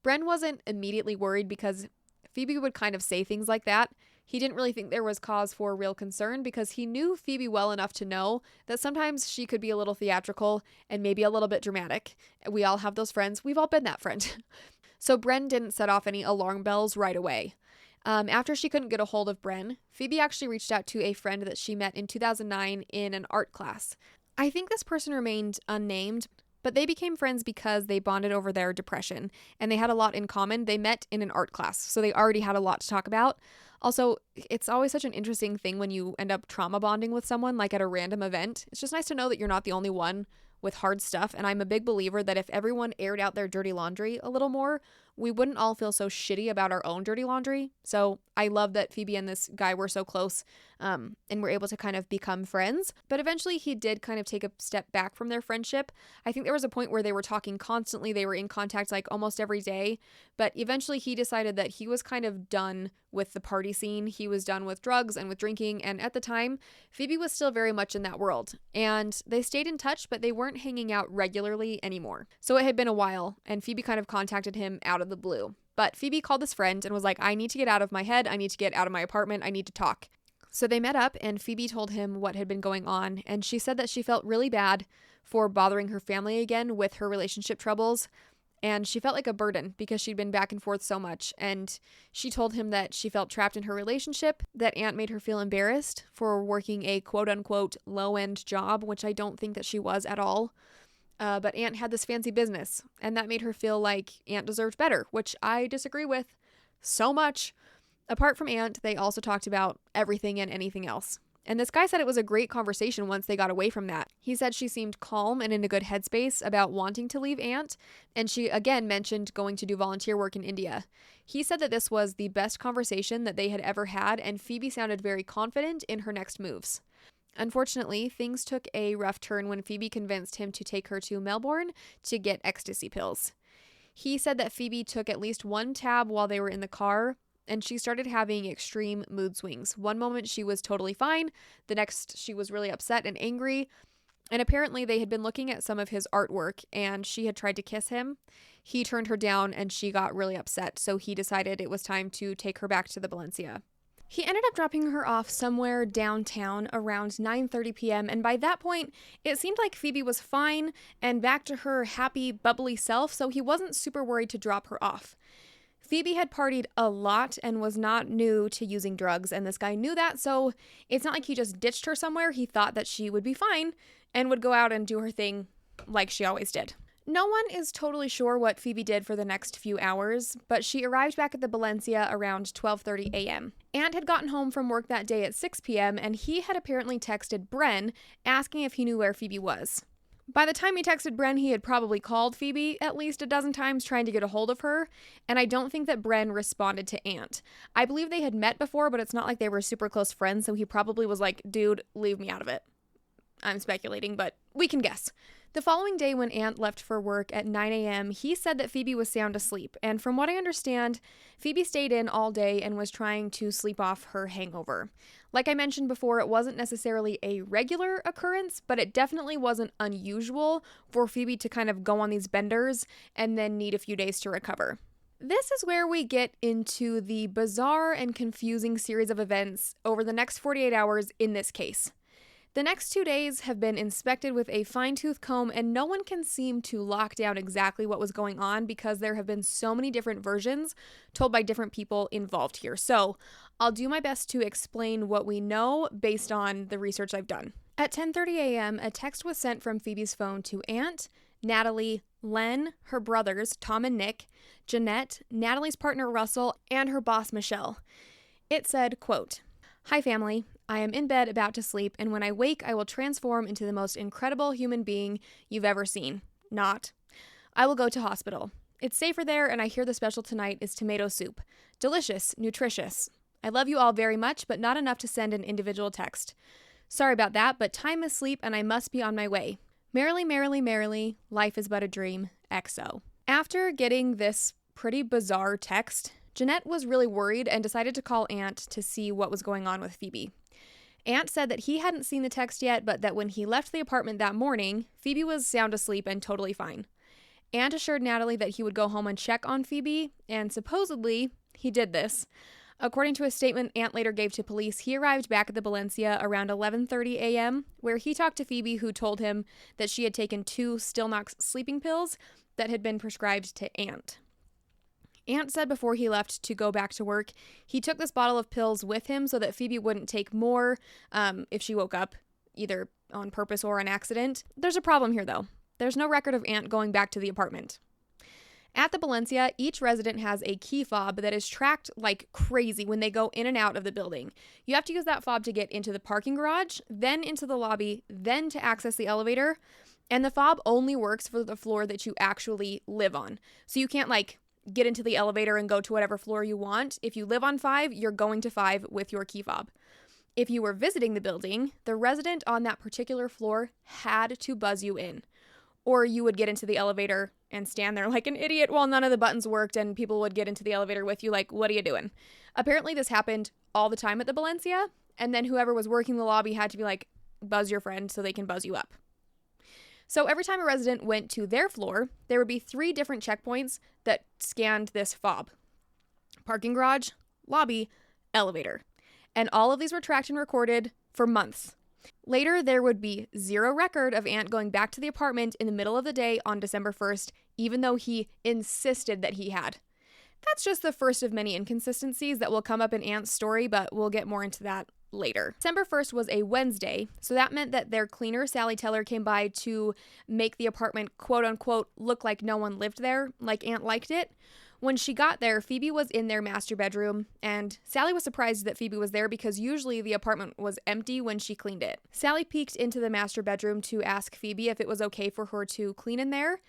Speaker 1: Bren wasn't immediately worried because Phoebe would kind of say things like that. He didn't really think there was cause for real concern because he knew Phoebe well enough to know that sometimes she could be a little theatrical and maybe a little bit dramatic. We all have those friends. We've all been that friend. So Bren didn't set off any alarm bells right away. After she couldn't get a hold of Bren, Phoebe actually reached out to a friend that she met in 2009 in an art class. I think this person remained unnamed, but they became friends because they bonded over their depression, and they had a lot in common. They met in an art class, so they already had a lot to talk about. Also, it's always such an interesting thing when you end up trauma bonding with someone, like at a random event. It's just nice to know that you're not the only one with hard stuff, and I'm a big believer that if everyone aired out their dirty laundry a little more, we wouldn't all feel so shitty about our own dirty laundry. So I love that Phoebe and this guy were so close, and were able to kind of become friends. But eventually he did kind of take a step back from their friendship. I think there was a point where they were talking constantly. They were in contact like almost every day. But eventually he decided that he was kind of done with the party scene. He was done with drugs and with drinking. And at the time, Phoebe was still very much in that world. And they stayed in touch, but they weren't hanging out regularly anymore. So it had been a while, and Phoebe kind of contacted him out of the blue. But Phoebe called this friend and was like, I need to get out of my head. I need to get out of my apartment. I need to talk. So they met up, and Phoebe told him what had been going on. And she said that she felt really bad for bothering her family again with her relationship troubles. And she felt like a burden because she'd been back and forth so much. And she told him that she felt trapped in her relationship, that Aunt made her feel embarrassed for working a quote-unquote low-end job, which I don't think that she was at all. But Aunt had this fancy business, and that made her feel like Aunt deserved better, which I disagree with so much. Apart from Aunt, they also talked about everything and anything else. And this guy said it was a great conversation once they got away from that. He said she seemed calm and in a good headspace about wanting to leave Aunt, and she again mentioned going to do volunteer work in India. He said that this was the best conversation that they had ever had, and Phoebe sounded very confident in her next moves. Unfortunately, things took a rough turn when Phoebe convinced him to take her to Melbourne to get ecstasy pills. He said that Phoebe took at least 1 tab while they were in the car, and she started having extreme mood swings. One moment she was totally fine, the next she was really upset and angry, and apparently they had been looking at some of his artwork, and she had tried to kiss him. He turned her down, and she got really upset, so he decided it was time to take her back to the Valencia. He ended up dropping her off somewhere downtown around 9:30 p.m., and by that point, it seemed like Phoebe was fine and back to her happy, bubbly self, so he wasn't super worried to drop her off. Phoebe had partied a lot and was not new to using drugs, and this guy knew that, so it's not like he just ditched her somewhere. He thought that she would be fine and would go out and do her thing like she always did. No one is totally sure what Phoebe did for the next few hours, but she arrived back at the Valencia around 12:30 a.m. Aunt had gotten home from work that day at 6 p.m., and he had apparently texted Bren asking if he knew where Phoebe was. By the time he texted Bren, he had probably called Phoebe at least a dozen times trying to get a hold of her, and I don't think that Bren responded to Aunt. I believe they had met before, but it's not like they were super close friends, so he probably was like, dude, leave me out of it. I'm speculating, but we can guess. The following day when Aunt left for work at 9 a.m., he said that Phoebe was sound asleep, and from what I understand, Phoebe stayed in all day and was trying to sleep off her hangover. Like I mentioned before, it wasn't necessarily a regular occurrence, but it definitely wasn't unusual for Phoebe to kind of go on these benders and then need a few days to recover. This is where we get into the bizarre and confusing series of events over the next 48 hours in this case. The next 2 days have been inspected with a fine-tooth comb, and no one can seem to lock down exactly what was going on because there have been so many different versions told by different people involved here. So I'll do my best to explain what we know based on the research I've done. At 10:30 a.m., a text was sent from Phoebe's phone to Aunt, Natalie, Len, her brothers, Tom and Nick, Jeanette, Natalie's partner Russell, and her boss Michelle. It said, quote, "Hi family, I am in bed about to sleep, and when I wake, I will transform into the most incredible human being you've ever seen. Not. I will go to hospital. It's safer there, and I hear the special tonight is tomato soup. Delicious, nutritious. I love you all very much, but not enough to send an individual text. Sorry about that, but time is sleep and I must be on my way. Merrily, merrily, merrily, life is but a dream, XO. After getting this pretty bizarre text, Jeanette was really worried and decided to call Ant to see what was going on with Phoebe. Ant said that he hadn't seen the text yet, but that when he left the apartment that morning, Phoebe was sound asleep and totally fine. Ant assured Natalie that he would go home and check on Phoebe, and supposedly, he did this. According to a statement Ant later gave to police, he arrived back at the Valencia around 11:30 a.m., where he talked to Phoebe, who told him that she had taken 2 Stilnox sleeping pills that had been prescribed to Ant. Ant said before he left to go back to work, he took this bottle of pills with him so that Phoebe wouldn't take more if she woke up, either on purpose or an accident. There's a problem here, though. There's no record of Ant going back to the apartment. At the Valencia, each resident has a key fob that is tracked like crazy when they go in and out of the building. You have to use that fob to get into the parking garage, then into the lobby, then to access the elevator, and the fob only works for the floor that you actually live on. So you can't get into the elevator and go to whatever floor you want. If you live on 5, you're going to 5 with your key fob. If you were visiting the building, the resident on that particular floor had to buzz you in. Or you would get into the elevator and stand there like an idiot while none of the buttons worked and people would get into the elevator with you like, what are you doing? Apparently this happened all the time at the Valencia, and then whoever was working the lobby had to be like, buzz your friend so they can buzz you up. So every time a resident went to their floor, there would be 3 different checkpoints that scanned this fob. Parking garage, lobby, elevator. And all of these were tracked and recorded for months. Later, there would be 0 record of Ant going back to the apartment in the middle of the day on December 1st, even though he insisted that he had. That's just the first of many inconsistencies that will come up in Ant's story, but we'll get more into that later. December 1st was a Wednesday, so that meant that their cleaner, Sally Teller, came by to make the apartment quote-unquote look like no one lived there, like Ant liked it. When she got there, Phoebe was in their master bedroom, and Sally was surprised that Phoebe was there because usually the apartment was empty when she cleaned it. Sally peeked into the master bedroom to ask Phoebe if it was okay for her to clean in there,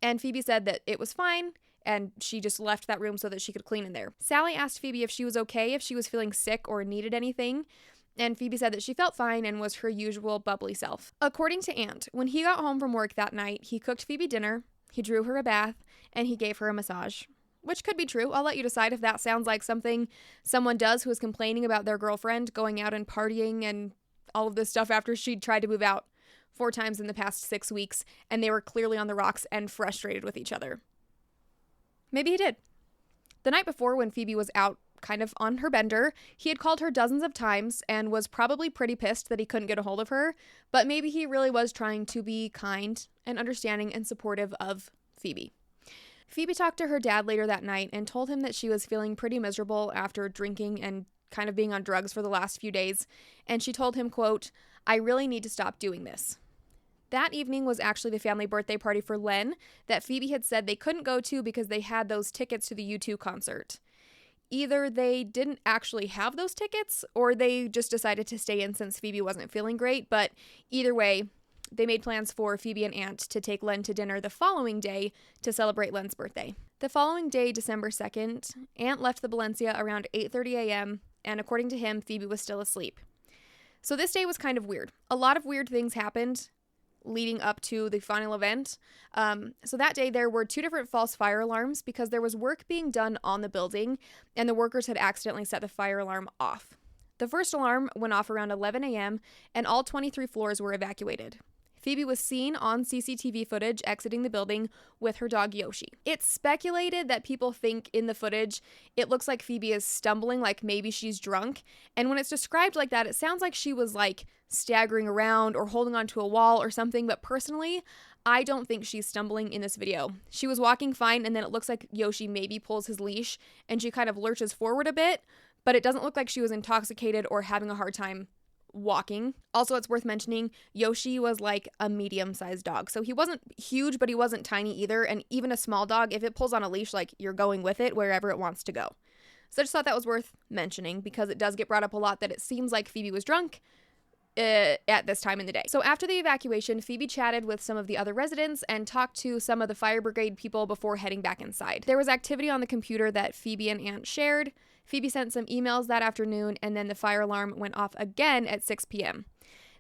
Speaker 1: and Phoebe said that it was fine, and she just left that room so that she could clean in there. Sally asked Phoebe if she was okay, if she was feeling sick or needed anything, and Phoebe said that she felt fine and was her usual bubbly self. According to Ant, when he got home from work that night, he cooked Phoebe dinner, he drew her a bath, and he gave her a massage. Which could be true. I'll let you decide if that sounds like something someone does who is complaining about their girlfriend going out and partying and all of this stuff after she'd tried to move out 4 times in the past 6 weeks, and they were clearly on the rocks and frustrated with each other. Maybe he did. The night before, when Phoebe was out kind of on her bender, he had called her dozens of times and was probably pretty pissed that he couldn't get a hold of her, but maybe he really was trying to be kind and understanding and supportive of Phoebe. Phoebe talked to her dad later that night and told him that she was feeling pretty miserable after drinking and kind of being on drugs for the last few days, and she told him, quote, "I really need to stop doing this." That evening was actually the family birthday party for Len that Phoebe had said they couldn't go to because they had those tickets to the U2 concert. Either they didn't actually have those tickets or they just decided to stay in since Phoebe wasn't feeling great, but either way, they made plans for Phoebe and Ant to take Len to dinner the following day to celebrate Len's birthday. The following day, December 2nd, Ant left the Valencia around 8:30 a.m., and according to him, Phoebe was still asleep. So this day was kind of weird. A lot of weird things happened leading up to the final event. So that day, there were 2 different false fire alarms because there was work being done on the building, and the workers had accidentally set the fire alarm off. The first alarm went off around 11 a.m., and all 23 floors were evacuated. Phoebe was seen on CCTV footage exiting the building with her dog Yoshi. It's speculated that people think in the footage it looks like Phoebe is stumbling, like maybe she's drunk. And when it's described like that, it sounds like she was staggering around or holding onto a wall or something. But personally, I don't think she's stumbling in this video. She was walking fine, and then it looks like Yoshi maybe pulls his leash and she kind of lurches forward a bit, but it doesn't look like she was intoxicated or having a hard time walking. Also, it's worth mentioning, Yoshi was like a medium-sized dog. So he wasn't huge, but he wasn't tiny either. And even a small dog, if it pulls on a leash, you're going with it wherever it wants to go. So I just thought that was worth mentioning because it does get brought up a lot that it seems like Phoebe was drunk, at this time in the day. So after the evacuation, Phoebe chatted with some of the other residents and talked to some of the fire brigade people before heading back inside. There was activity on the computer that Phoebe and Aunt shared. Phoebe sent some emails that afternoon, and then the fire alarm went off again at 6 p.m.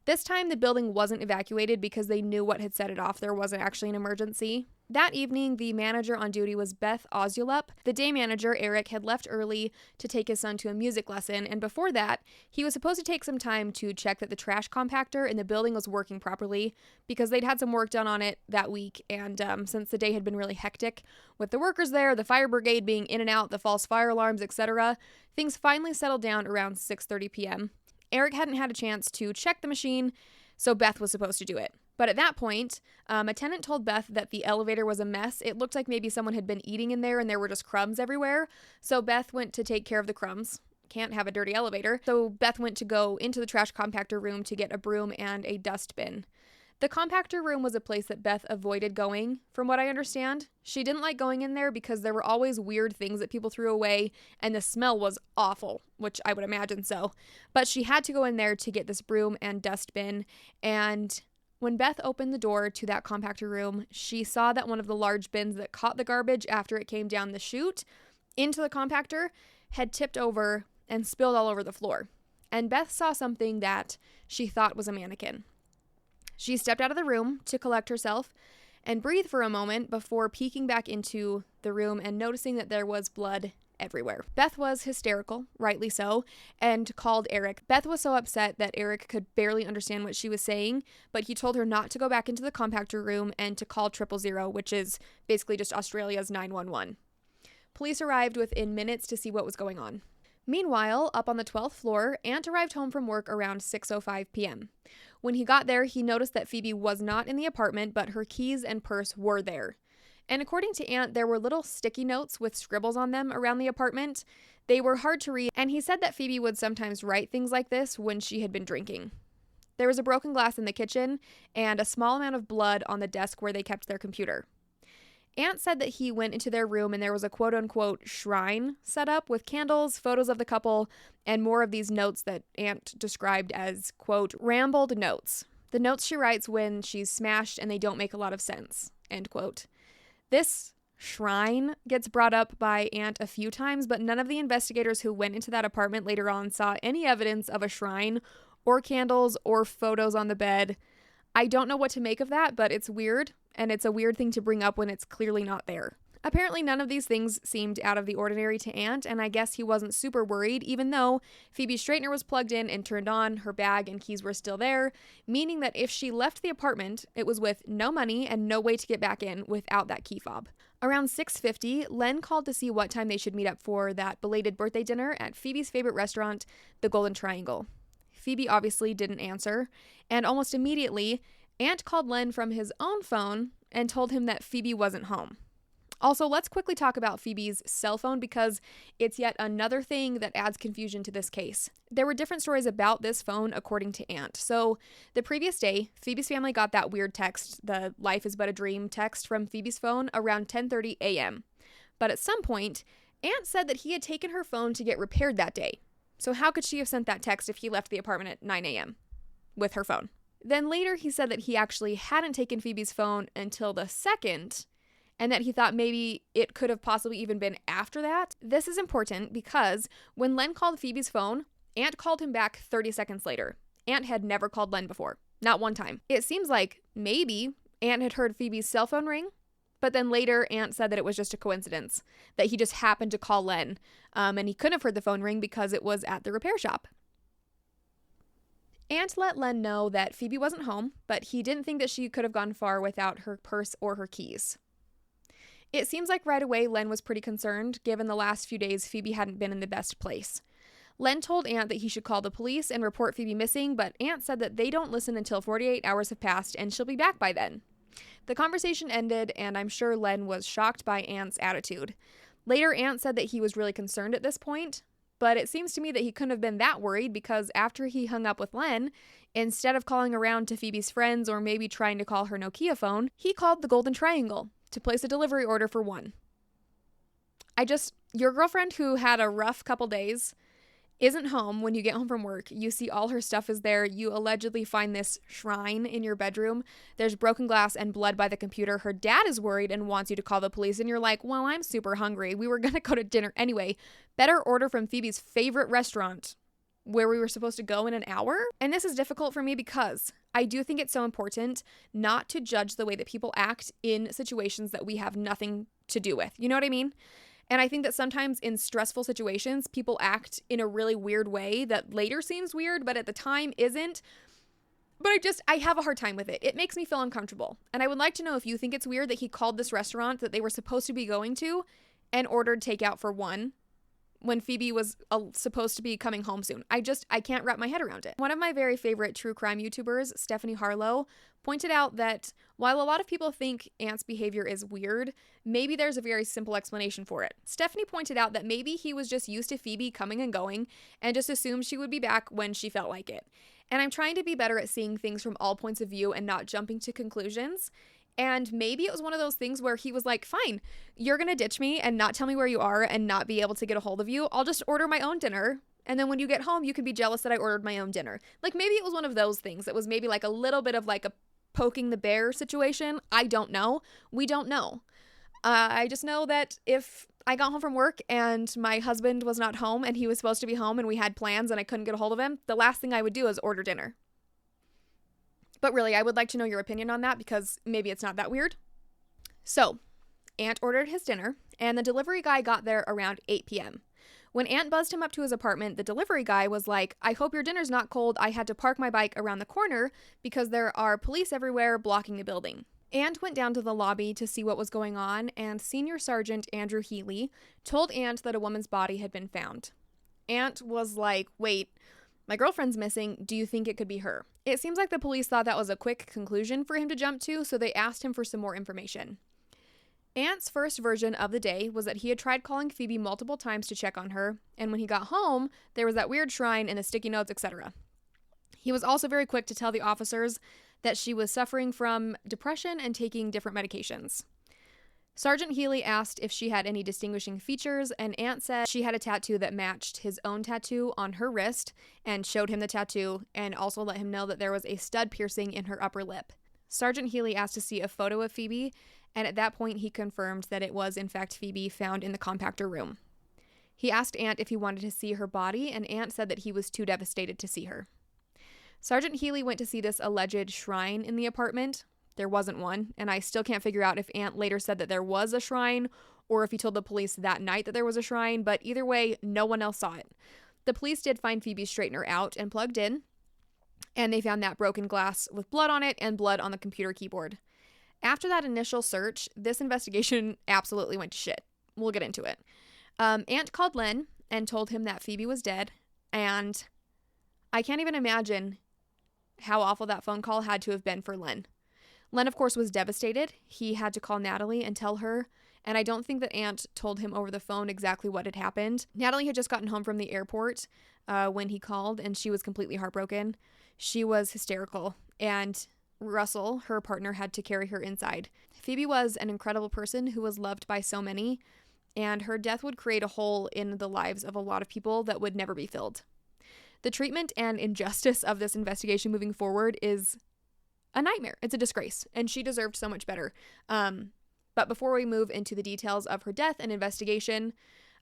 Speaker 1: This time, the building wasn't evacuated because they knew what had set it off. There wasn't actually an emergency. That evening, the manager on duty was Beth Ozulup. The day manager, Eric, had left early to take his son to a music lesson, and before that, he was supposed to take some time to check that the trash compactor in the building was working properly because they'd had some work done on it that week, and since the day had been really hectic, with the workers there, the fire brigade being in and out, the false fire alarms, etc., things finally settled down around 6:30 p.m. Eric hadn't had a chance to check the machine, so Beth was supposed to do it. But at that point, a tenant told Beth that the elevator was a mess. It looked like maybe someone had been eating in there and there were just crumbs everywhere. So Beth went to take care of the crumbs. Can't have a dirty elevator. So Beth went to go into the trash compactor room to get a broom and a dustbin. The compactor room was a place that Beth avoided going, from what I understand. She didn't like going in there because there were always weird things that people threw away, and the smell was awful, which I would imagine so. But she had to go in there to get this broom and dustbin, and when Beth opened the door to that compactor room, she saw that one of the large bins that caught the garbage after it came down the chute into the compactor had tipped over and spilled all over the floor. And Beth saw something that she thought was a mannequin. She stepped out of the room to collect herself and breathe for a moment before peeking back into the room and noticing that there was blood everywhere. Beth was hysterical, rightly so, and called Eric. Beth was so upset that Eric could barely understand what she was saying, but he told her not to go back into the compactor room and to call 000, which is basically just Australia's 911. Police arrived within minutes to see what was going on. Meanwhile, up on the 12th floor, Ant arrived home from work around 6:05 p.m. When he got there, he noticed that Phoebe was not in the apartment, but her keys and purse were there. And according to Ant, there were little sticky notes with scribbles on them around the apartment. They were hard to read, and he said that Phoebe would sometimes write things like this when she had been drinking. There was a broken glass in the kitchen and a small amount of blood on the desk where they kept their computer. Ant said that he went into their room and there was a quote-unquote shrine set up with candles, photos of the couple, and more of these notes that Ant described as, quote, rambled notes. The notes she writes when she's smashed and they don't make a lot of sense, end quote. This shrine gets brought up by Ant a few times, but none of the investigators who went into that apartment later on saw any evidence of a shrine or candles or photos on the bed. I don't know what to make of that, but it's weird, and it's a weird thing to bring up when it's clearly not there. Apparently none of these things seemed out of the ordinary to Ant, and I guess he wasn't super worried, even though Phoebe's straightener was plugged in and turned on, her bag and keys were still there, meaning that if she left the apartment, it was with no money and no way to get back in without that key fob. Around 6:50, Len called to see what time they should meet up for that belated birthday dinner at Phoebe's favorite restaurant, the Golden Triangle. Phoebe obviously didn't answer, and almost immediately, Ant called Len from his own phone and told him that Phoebe wasn't home. Also, let's quickly talk about Phoebe's cell phone because it's yet another thing that adds confusion to this case. There were different stories about this phone according to Ant. So, the previous day, Phoebe's family got that weird text, the "Life is but a dream" text from Phoebe's phone around 10:30 a.m. But at some point, Ant said that he had taken her phone to get repaired that day. So how could she have sent that text if he left the apartment at 9 a.m. with her phone? Then later he said that he actually hadn't taken Phoebe's phone until the 2nd, and that he thought maybe it could have possibly even been after that. This is important because when Len called Phoebe's phone, Ant called him back 30 seconds later. Ant had never called Len before. Not one time. It seems like maybe Ant had heard Phoebe's cell phone ring, but then later Ant said that it was just a coincidence, that he just happened to call Len, and he couldn't have heard the phone ring because it was at the repair shop. Ant let Len know that Phoebe wasn't home, but he didn't think that she could have gone far without her purse or her keys. It seems like right away Len was pretty concerned, given the last few days Phoebe hadn't been in the best place. Len told Ant that he should call the police and report Phoebe missing, but Ant said that they don't listen until 48 hours have passed and she'll be back by then. The conversation ended, and I'm sure Len was shocked by Ant's attitude. Later, Ant said that he was really concerned at this point, but it seems to me that he couldn't have been that worried because after he hung up with Len, instead of calling around to Phoebe's friends or maybe trying to call her Nokia phone, he called the Golden Triangle to place a delivery order for one. Your girlfriend who had a rough couple days isn't home when you get home from work. You see all her stuff is there. You allegedly find this shrine in your bedroom. There's broken glass and blood by the computer. Her dad is worried and wants you to call the police. And you're like, well, I'm super hungry. We were going to go to dinner anyway. Better order from Phoebe's favorite restaurant where we were supposed to go in an hour. And this is difficult for me because I do think it's so important not to judge the way that people act in situations that we have nothing to do with. You know what I mean? And I think that sometimes in stressful situations, people act in a really weird way that later seems weird, but at the time isn't. But I have a hard time with it. It makes me feel uncomfortable. And I would like to know if you think it's weird that he called this restaurant that they were supposed to be going to and ordered takeout for one when Phoebe was supposed to be coming home soon. I can't wrap my head around it. One of my very favorite true crime YouTubers, Stephanie Harlow, pointed out that while a lot of people think Ant's behavior is weird, maybe there's a very simple explanation for it. Stephanie pointed out that maybe he was just used to Phoebe coming and going and just assumed she would be back when she felt like it. And I'm trying to be better at seeing things from all points of view and not jumping to conclusions. And maybe it was one of those things where he was like, fine, you're going to ditch me and not tell me where you are and not be able to get a hold of you. I'll just order my own dinner. And then when you get home, you can be jealous that I ordered my own dinner. Like maybe it was one of those things that was maybe like a little bit of like a poking the bear situation. I don't know. We don't know. I just know that if I got home from work and my husband was not home and he was supposed to be home and we had plans and I couldn't get a hold of him, the last thing I would do is order dinner. But really, I would like to know your opinion on that because maybe it's not that weird. So, Ant ordered his dinner, and the delivery guy got there around 8 p.m. When Ant buzzed him up to his apartment, the delivery guy was like, I hope your dinner's not cold. I had to park my bike around the corner because there are police everywhere blocking the building. Ant went down to the lobby to see what was going on, and Senior Sergeant Andrew Healy told Ant that a woman's body had been found. Ant was like, wait, my girlfriend's missing. Do you think it could be her? It seems like the police thought that was a quick conclusion for him to jump to, so they asked him for some more information. Ant's first version of the day was that he had tried calling Phoebe multiple times to check on her, and when he got home, there was that weird shrine and the sticky notes, etc. He was also very quick to tell the officers that she was suffering from depression and taking different medications. Sergeant Healy asked if she had any distinguishing features, and Ant said she had a tattoo that matched his own tattoo on her wrist and showed him the tattoo and also let him know that there was a stud piercing in her upper lip. Sergeant Healy asked to see a photo of Phoebe, and at that point he confirmed that it was in fact Phoebe found in the compactor room. He asked Ant if he wanted to see her body, and Ant said that he was too devastated to see her. Sergeant Healy went to see this alleged shrine in the apartment. There wasn't one, and I still can't figure out if Ant later said that there was a shrine or if he told the police that night that there was a shrine, but either way, no one else saw it. The police did find Phoebe's straightener out and plugged in, and they found that broken glass with blood on it and blood on the computer keyboard. After that initial search, this investigation absolutely went to shit. We'll get into it. Ant called Len and told him that Phoebe was dead, and I can't even imagine how awful that phone call had to have been for Len. Len, of course, was devastated. He had to call Natalie and tell her, and I don't think that Ant told him over the phone exactly what had happened. Natalie had just gotten home from the airport when he called, and she was completely heartbroken. She was hysterical, and Russell, her partner, had to carry her inside. Phoebe was an incredible person who was loved by so many, and her death would create a hole in the lives of a lot of people that would never be filled. The treatment and injustice of this investigation moving forward is a nightmare. It's a disgrace, and she deserved so much better. But before we move into the details of her death and investigation,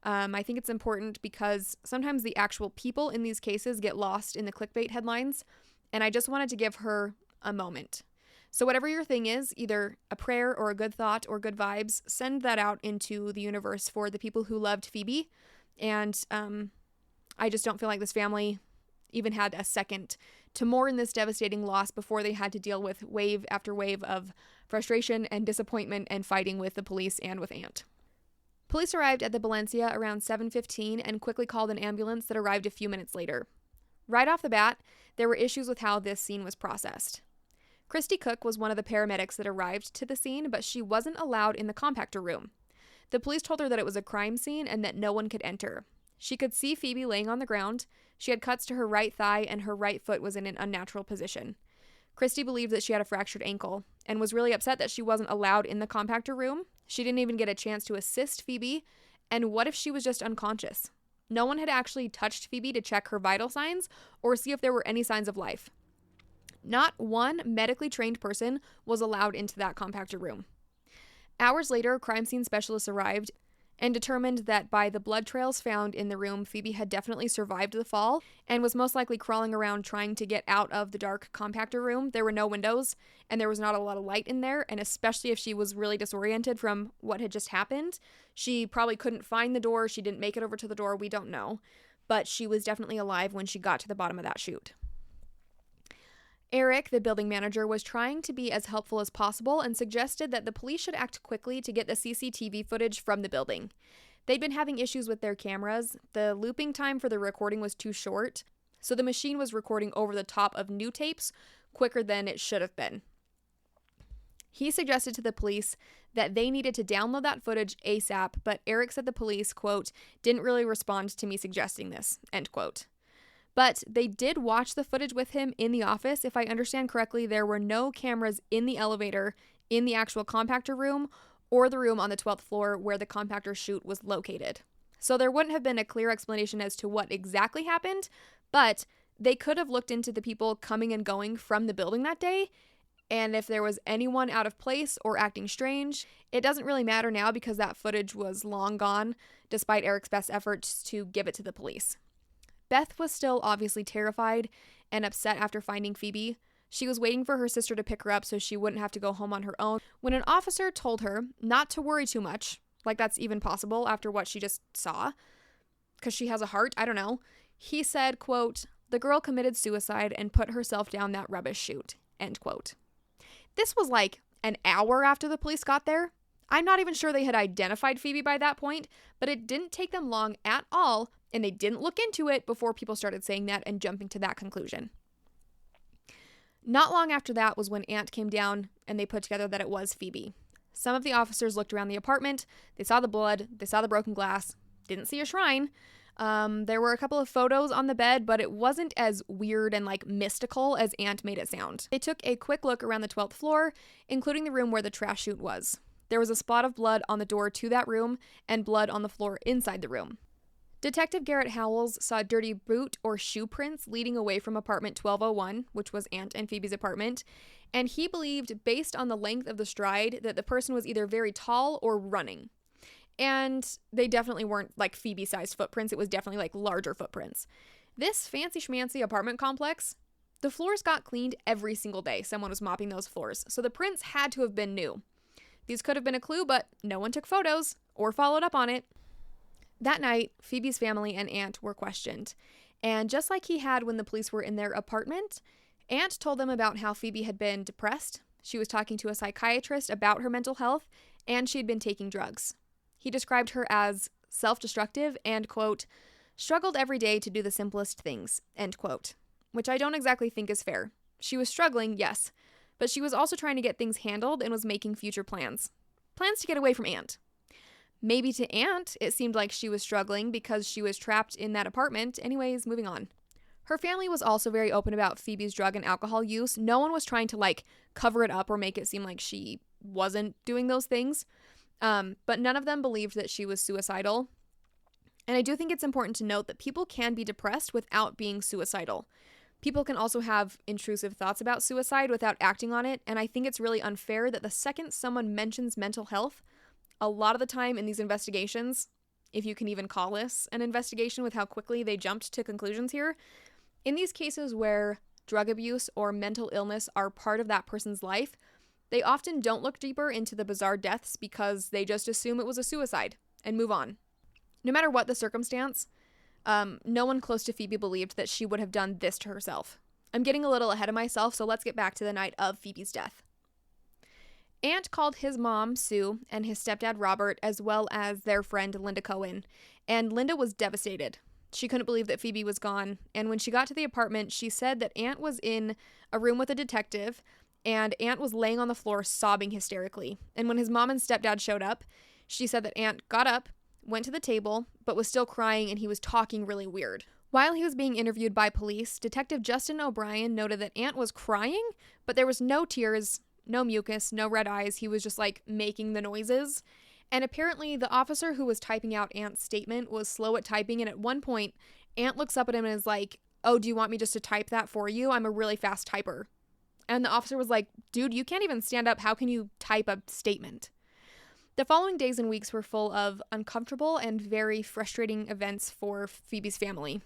Speaker 1: I think it's important because sometimes the actual people in these cases get lost in the clickbait headlines, and I just wanted to give her a moment. So whatever your thing is, either a prayer or a good thought or good vibes, send that out into the universe for the people who loved Phoebe. And I just don't feel like this family even had a second to mourn this devastating loss before they had to deal with wave after wave of frustration and disappointment and fighting with the police and with Ant. Police arrived at the Valencia around 7:15 and quickly called an ambulance that arrived a few minutes later. Right off the bat, there were issues with how this scene was processed. Christy Cook was one of the paramedics that arrived to the scene, but she wasn't allowed in the compactor room. The police told her that it was a crime scene and that no one could enter. She could see Phoebe laying on the ground. She had cuts to her right thigh and her right foot was in an unnatural position. Christy believed that she had a fractured ankle and was really upset that she wasn't allowed in the compactor room. She didn't even get a chance to assist Phoebe. And what if she was just unconscious? No one had actually touched Phoebe to check her vital signs or see if there were any signs of life. Not one medically trained person was allowed into that compactor room. Hours later, crime scene specialists arrived and determined that by the blood trails found in the room, Phoebe had definitely survived the fall and was most likely crawling around trying to get out of the dark compactor room. There were no windows and there was not a lot of light in there, and especially if she was really disoriented from what had just happened, she probably couldn't find the door. She didn't make it over to the door. We don't know, but she was definitely alive when she got to the bottom of that chute. Eric, the building manager, was trying to be as helpful as possible and suggested that the police should act quickly to get the CCTV footage from the building. They'd been having issues with their cameras. The looping time for the recording was too short, so the machine was recording over the top of new tapes quicker than it should have been. He suggested to the police that they needed to download that footage ASAP, but Eric said the police, quote, didn't really respond to me suggesting this, end quote. But they did watch the footage with him in the office. If I understand correctly, there were no cameras in the elevator, in the actual compactor room, or the room on the 12th floor where the compactor chute was located. So there wouldn't have been a clear explanation as to what exactly happened, but they could have looked into the people coming and going from the building that day, and if there was anyone out of place or acting strange. It doesn't really matter now because that footage was long gone, despite Eric's best efforts to give it to the police. Beth was still obviously terrified and upset after finding Phoebe. She was waiting for her sister to pick her up so she wouldn't have to go home on her own when an officer told her not to worry too much, like that's even possible after what she just saw, because she has a heart, I don't know. He said, quote, the girl committed suicide and put herself down that rubbish chute, end quote. This was like an hour after the police got there. I'm not even sure they had identified Phoebe by that point, but it didn't take them long at all, and they didn't look into it before people started saying that and jumping to that conclusion. Not long after that was when Aunt came down and they put together that it was Phoebe. Some of the officers looked around the apartment, they saw the blood, they saw the broken glass, didn't see a shrine. There were a couple of photos on the bed, but it wasn't as weird and like mystical as Aunt made it sound. They took a quick look around the 12th floor, including the room where the trash chute was. There was a spot of blood on the door to that room and blood on the floor inside the room. Detective Garrett Howells saw dirty boot or shoe prints leading away from apartment 1201, which was Aunt and Phoebe's apartment, and he believed, based on the length of the stride, that the person was either very tall or running. And they definitely weren't like Phoebe-sized footprints, it was definitely like larger footprints. This fancy schmancy apartment complex, the floors got cleaned every single day. Someone was mopping those floors, so the prints had to have been new. These could have been a clue, but no one took photos or followed up on it. That night, Phoebe's family and Aunt were questioned, and just like he had when the police were in their apartment, Aunt told them about how Phoebe had been depressed, she was talking to a psychiatrist about her mental health, and she had been taking drugs. He described her as self-destructive and, quote, struggled every day to do the simplest things, end quote, which I don't exactly think is fair. She was struggling, yes, but she was also trying to get things handled and was making future plans. Plans to get away from Aunt. Maybe to Aunt, it seemed like she was struggling because she was trapped in that apartment. Anyways, moving on. Her family was also very open about Phoebe's drug and alcohol use. No one was trying to, like, cover it up or make it seem like she wasn't doing those things. But none of them believed that she was suicidal. And I do think it's important to note that people can be depressed without being suicidal. People can also have intrusive thoughts about suicide without acting on it. And I think it's really unfair that the second someone mentions mental health, a lot of the time in these investigations, if you can even call this an investigation with how quickly they jumped to conclusions here, in these cases where drug abuse or mental illness are part of that person's life, they often don't look deeper into the bizarre deaths because they just assume it was a suicide and move on. No matter what the circumstance, no one close to Phoebe believed that she would have done this to herself. I'm getting a little ahead of myself, so let's get back to the night of Phoebe's death. Aunt called his mom, Sue, and his stepdad, Robert, as well as their friend, Linda Cohen, and Linda was devastated. She couldn't believe that Phoebe was gone, and when she got to the apartment, she said that Aunt was in a room with a detective, and Aunt was laying on the floor sobbing hysterically. And when his mom and stepdad showed up, she said that Aunt got up, went to the table, but was still crying, and he was talking really weird. While he was being interviewed by police, Detective Justin O'Brien noted that Aunt was crying, but there was no tears, no mucus, no red eyes. He was just like making the noises. And apparently the officer who was typing out Ant's statement was slow at typing, and at one point, Ant looks up at him and is like, "Oh, do you want me just to type that for you? I'm a really fast typer." And the officer was like, "Dude, you can't even stand up. How can you type a statement?" The following days and weeks were full of uncomfortable and very frustrating events for Phoebe's family.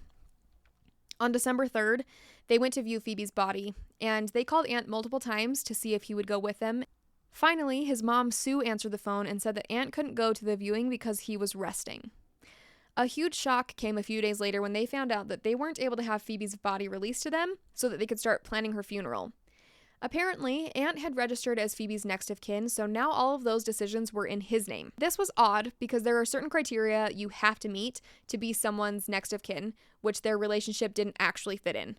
Speaker 1: On December 3rd, they went to view Phoebe's body, and they called Ant multiple times to see if he would go with them. Finally, his mom, Sue, answered the phone and said that Ant couldn't go to the viewing because he was resting. A huge shock came a few days later when they found out that they weren't able to have Phoebe's body released to them so that they could start planning her funeral. Apparently, Ant had registered as Phoebe's next of kin, so now all of those decisions were in his name. This was odd because there are certain criteria you have to meet to be someone's next of kin, which their relationship didn't actually fit in.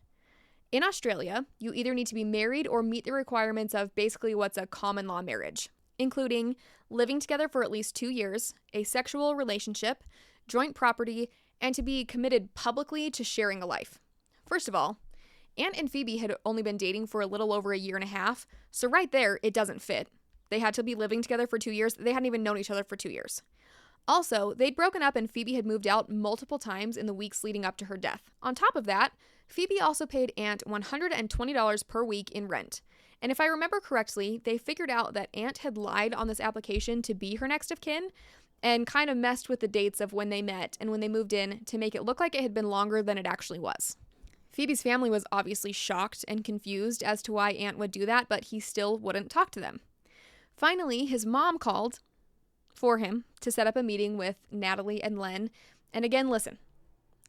Speaker 1: In Australia, you either need to be married or meet the requirements of basically what's a common law marriage, including living together for at least 2 years, a sexual relationship, joint property, and to be committed publicly to sharing a life. First of all, Ant and Phoebe had only been dating for a little over a year and a half, so right there, it doesn't fit. They had to be living together for 2 years. They hadn't even known each other for 2 years. Also, they'd broken up and Phoebe had moved out multiple times in the weeks leading up to her death. On top of that, Phoebe also paid Ant $120 per week in rent. And if I remember correctly, they figured out that Ant had lied on this application to be her next of kin and kind of messed with the dates of when they met and when they moved in to make it look like it had been longer than it actually was. Phoebe's family was obviously shocked and confused as to why Ant would do that, but he still wouldn't talk to them. Finally, his mom called for him to set up a meeting with Natalie and Len. And again, listen,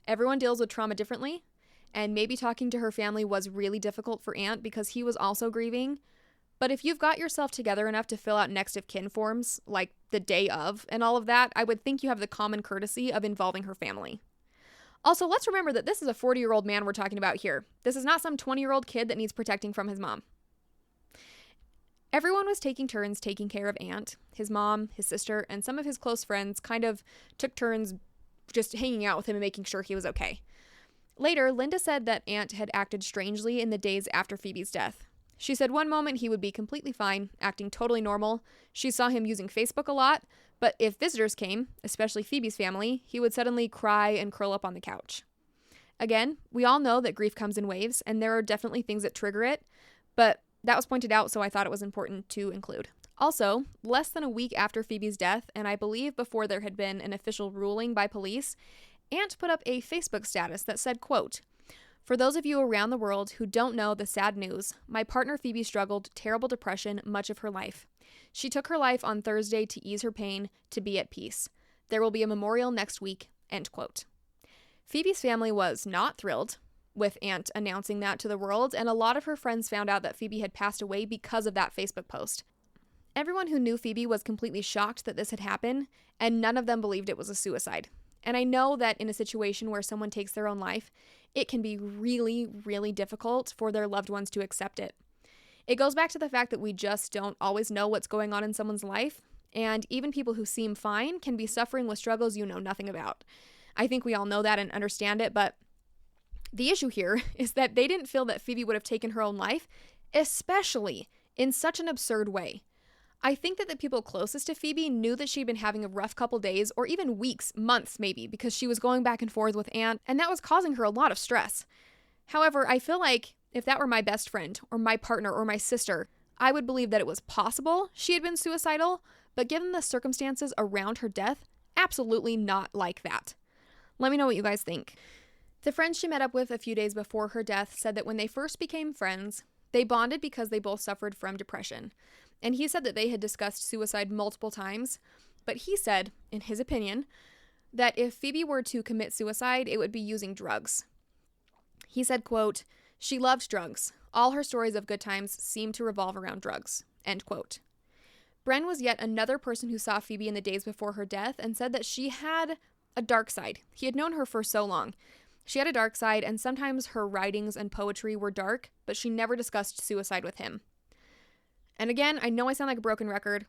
Speaker 1: everyone deals with trauma differently, and maybe talking to her family was really difficult for Ant because he was also grieving. But if you've got yourself together enough to fill out next of kin forms, like the day of and all of that, I would think you have the common courtesy of involving her family. Also, let's remember that this is a 40-year-old man we're talking about here. This is not some 20-year-old kid that needs protecting from his mom. Everyone was taking turns taking care of Ant. His mom, his sister, and some of his close friends kind of took turns just hanging out with him and making sure he was okay. Later, Linda said that Ant had acted strangely in the days after Phoebe's death. She said one moment he would be completely fine, acting totally normal. She saw him using Facebook a lot, but if visitors came, especially Phoebe's family, he would suddenly cry and curl up on the couch. Again, we all know that grief comes in waves, and there are definitely things that trigger it, but that was pointed out, so I thought it was important to include. Also, less than a week after Phoebe's death, and I believe before there had been an official ruling by police, Ant put up a Facebook status that said, quote, "For those of you around the world who don't know the sad news, my partner Phoebe struggled terrible depression much of her life. She took her life on Thursday to ease her pain, to be at peace. There will be a memorial next week," end quote. Phoebe's family was not thrilled with Ant announcing that to the world, and a lot of her friends found out that Phoebe had passed away because of that Facebook post. Everyone who knew Phoebe was completely shocked that this had happened, and none of them believed it was a suicide. And I know that in a situation where someone takes their own life, it can be really, really difficult for their loved ones to accept it. It goes back to the fact that we just don't always know what's going on in someone's life, and even people who seem fine can be suffering with struggles you know nothing about. I think we all know that and understand it, but the issue here is that they didn't feel that Phoebe would have taken her own life, especially in such an absurd way. I think that the people closest to Phoebe knew that she'd been having a rough couple days, or even weeks, months maybe, because she was going back and forth with Ant, and that was causing her a lot of stress. However, I feel like if that were my best friend, or my partner, or my sister, I would believe that it was possible she had been suicidal, but given the circumstances around her death, absolutely not like that. Let me know what you guys think. The friends she met up with a few days before her death said that when they first became friends, they bonded because they both suffered from depression. And he said that they had discussed suicide multiple times, but he said, in his opinion, that if Phoebe were to commit suicide, it would be using drugs. He said, quote, "She loved drugs. All her stories of good times seemed to revolve around drugs," end quote. Bren was yet another person who saw Phoebe in the days before her death and said that she had a dark side. He had known her for so long. She had a dark side, and sometimes her writings and poetry were dark, but she never discussed suicide with him. And again, I know I sound like a broken record.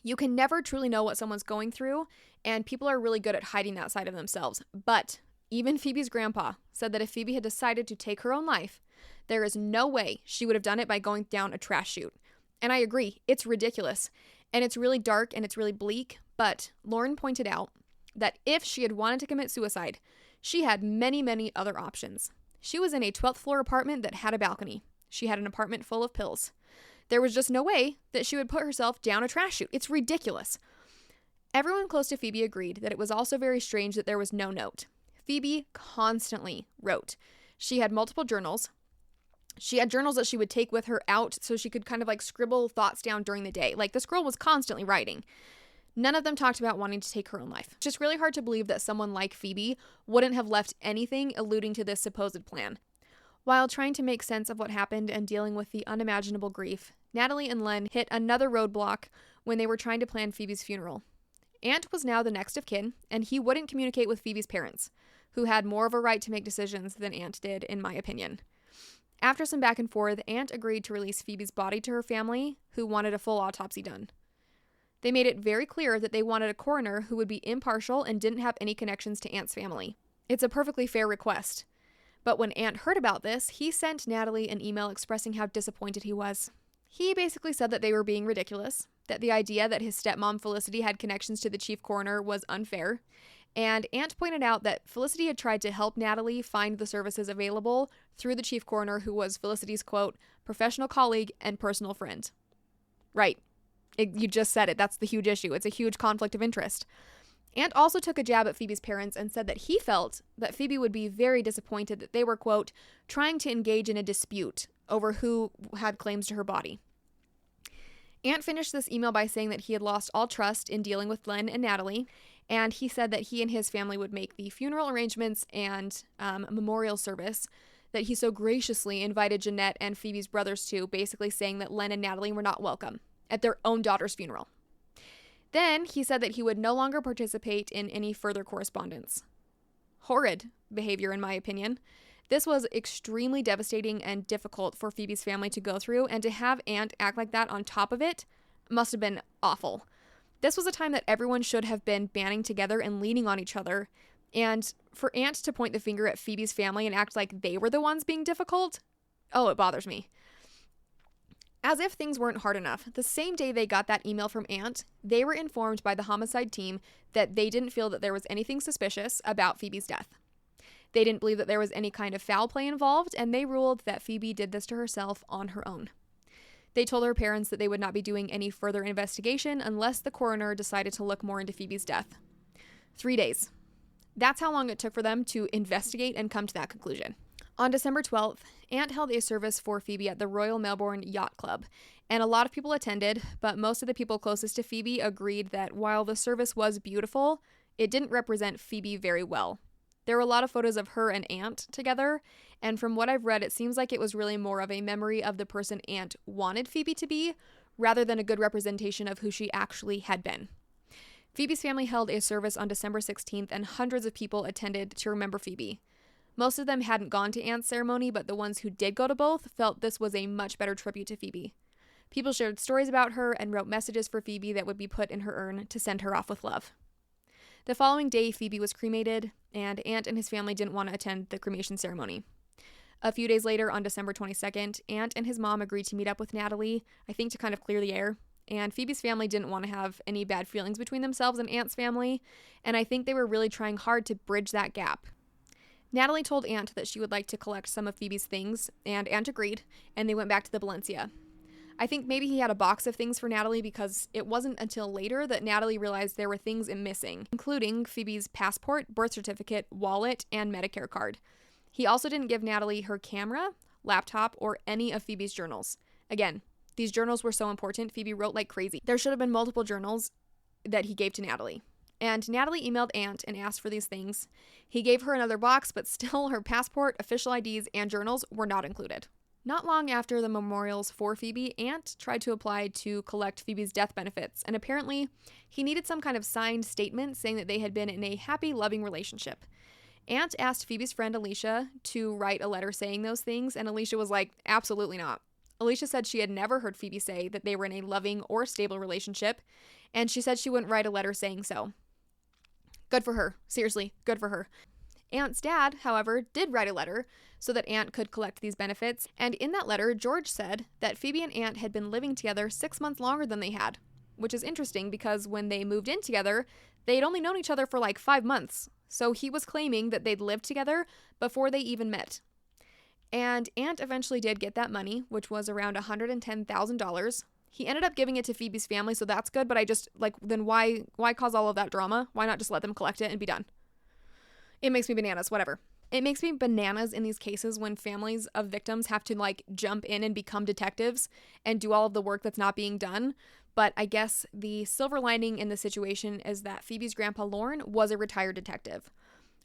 Speaker 1: You can never truly know what someone's going through, and people are really good at hiding that side of themselves. But even Phoebe's grandpa said that if Phoebe had decided to take her own life, there is no way she would have done it by going down a trash chute. And I agree, it's ridiculous. And it's really dark and it's really bleak, but Lauren pointed out that if she had wanted to commit suicide, she had many, many other options. She was in a 12th floor apartment that had a balcony. She had an apartment full of pills. There was just no way that she would put herself down a trash chute. It's ridiculous. Everyone close to Phoebe agreed that it was also very strange that there was no note. Phoebe constantly wrote. She had multiple journals. She had journals that she would take with her out so she could kind of like scribble thoughts down during the day. Like, this girl was constantly writing. None of them talked about wanting to take her own life. It's just really hard to believe that someone like Phoebe wouldn't have left anything alluding to this supposed plan. While trying to make sense of what happened and dealing with the unimaginable grief, Natalie and Len hit another roadblock when they were trying to plan Phoebe's funeral. Ant was now the next of kin, and he wouldn't communicate with Phoebe's parents, who had more of a right to make decisions than Ant did, in my opinion. After some back and forth, Ant agreed to release Phoebe's body to her family, who wanted a full autopsy done. They made it very clear that they wanted a coroner who would be impartial and didn't have any connections to Ant's family. It's a perfectly fair request. But when Ant heard about this, he sent Natalie an email expressing how disappointed he was. He basically said that they were being ridiculous, that the idea that his stepmom Felicity had connections to the chief coroner was unfair, and Ant pointed out that Felicity had tried to help Natalie find the services available through the chief coroner, who was Felicity's, quote, professional colleague and personal friend. Right. You just said it. That's the huge issue. It's a huge conflict of interest. Ant also took a jab at Phoebe's parents and said that he felt that Phoebe would be very disappointed that they were, quote, trying to engage in a dispute over who had claims to her body. Ant finished this email by saying that he had lost all trust in dealing with Len and Natalie, and he said that he and his family would make the funeral arrangements and memorial service that he so graciously invited Jeanette and Phoebe's brothers to, basically saying that Len and Natalie were not welcome at their own daughter's funeral. Then he said that he would no longer participate in any further correspondence. Horrid behavior, in my opinion. This was extremely devastating and difficult for Phoebe's family to go through, and to have Ant act like that on top of it must have been awful. This was a time that everyone should have been banding together and leaning on each other, and for Ant to point the finger at Phoebe's family and act like they were the ones being difficult, oh, it bothers me. As if things weren't hard enough, the same day they got that email from Ant, they were informed by the homicide team that they didn't feel that there was anything suspicious about Phoebe's death. They didn't believe that there was any kind of foul play involved, and they ruled that Phoebe did this to herself on her own. They told her parents that they would not be doing any further investigation unless the coroner decided to look more into Phoebe's death. 3 days. That's how long it took for them to investigate and come to that conclusion. On December 12th, Ant held a service for Phoebe at the Royal Melbourne Yacht Club, and a lot of people attended, but most of the people closest to Phoebe agreed that while the service was beautiful, it didn't represent Phoebe very well. There were a lot of photos of her and Ant together, and from what I've read, it seems like it was really more of a memory of the person Ant wanted Phoebe to be, rather than a good representation of who she actually had been. Phoebe's family held a service on December 16th, and hundreds of people attended to remember Phoebe. Most of them hadn't gone to Ant's ceremony, but the ones who did go to both felt this was a much better tribute to Phoebe. People shared stories about her and wrote messages for Phoebe that would be put in her urn to send her off with love. The following day, Phoebe was cremated, and Ant and his family didn't want to attend the cremation ceremony. A few days later, on December 22nd, Ant and his mom agreed to meet up with Natalie, I think to kind of clear the air, and Phoebe's family didn't want to have any bad feelings between themselves and Ant's family, and I think they were really trying hard to bridge that gap. Natalie told Ant that she would like to collect some of Phoebe's things, and Ant agreed, and they went back to the Valencia. I think maybe he had a box of things for Natalie because it wasn't until later that Natalie realized there were things missing, including Phoebe's passport, birth certificate, wallet, and Medicare card. He also didn't give Natalie her camera, laptop, or any of Phoebe's journals. Again, these journals were so important, Phoebe wrote like crazy. There should have been multiple journals that he gave to Natalie. And Natalie emailed Ant and asked for these things. He gave her another box, but still her passport, official IDs, and journals were not included. Not long after the memorials for Phoebe, Ant tried to apply to collect Phoebe's death benefits, and apparently he needed some kind of signed statement saying that they had been in a happy, loving relationship. Ant asked Phoebe's friend Alicia to write a letter saying those things, and Alicia was like, absolutely not. Alicia said she had never heard Phoebe say that they were in a loving or stable relationship, and she said she wouldn't write a letter saying so. Good for her. Seriously, good for her. Ant's dad, however, did write a letter so that Ant could collect these benefits, and in that letter, George said that Phoebe and Ant had been living together 6 months longer than they had. which is interesting because when they moved in together, they'd only known each other for like 5 months. So he was claiming that they'd lived together before they even met. And Ant eventually did get that money, which was around $110,000. He ended up giving it to Phoebe's family, so that's good, but I just, like, then why cause all of that drama? Why not just let them collect it and be done? It makes me bananas, whatever. It makes me bananas in these cases when families of victims have to, like, jump in and become detectives and do all of the work that's not being done. But I guess the silver lining in the situation is that Phoebe's grandpa, Lorne, was a retired detective.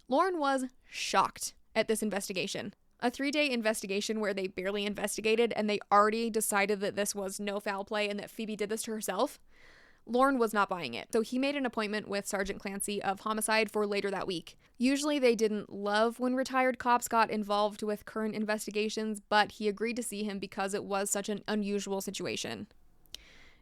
Speaker 1: Lorne was shocked at this investigation. A 3-day investigation where they barely investigated and they already decided that this was no foul play and that Phoebe did this to herself. Lorne was not buying it, so he made an appointment with Sergeant Clancy of Homicide for later that week. Usually they didn't love when retired cops got involved with current investigations, but he agreed to see him because it was such an unusual situation.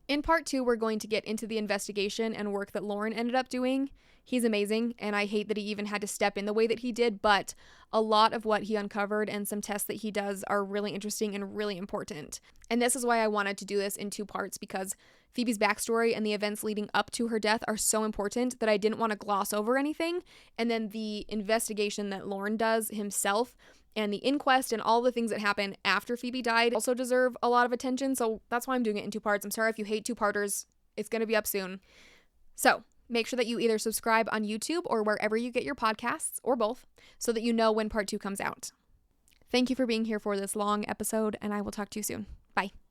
Speaker 1: In part 2, we're going to get into the investigation and work that Lorne ended up doing. He's amazing, and I hate that he even had to step in the way that he did, but a lot of what he uncovered and some tests that he does are really interesting and really important. And this is why I wanted to do this in 2 parts, because Phoebe's backstory and the events leading up to her death are so important that I didn't want to gloss over anything. And then the investigation that Lorne does himself and the inquest and all the things that happen after Phoebe died also deserve a lot of attention. So that's why I'm doing it in 2 parts. I'm sorry if you hate 2-parters. It's going to be up soon. So make sure that you either subscribe on YouTube or wherever you get your podcasts, or both, so that you know when part 2 comes out. Thank you for being here for this long episode, and I will talk to you soon. Bye.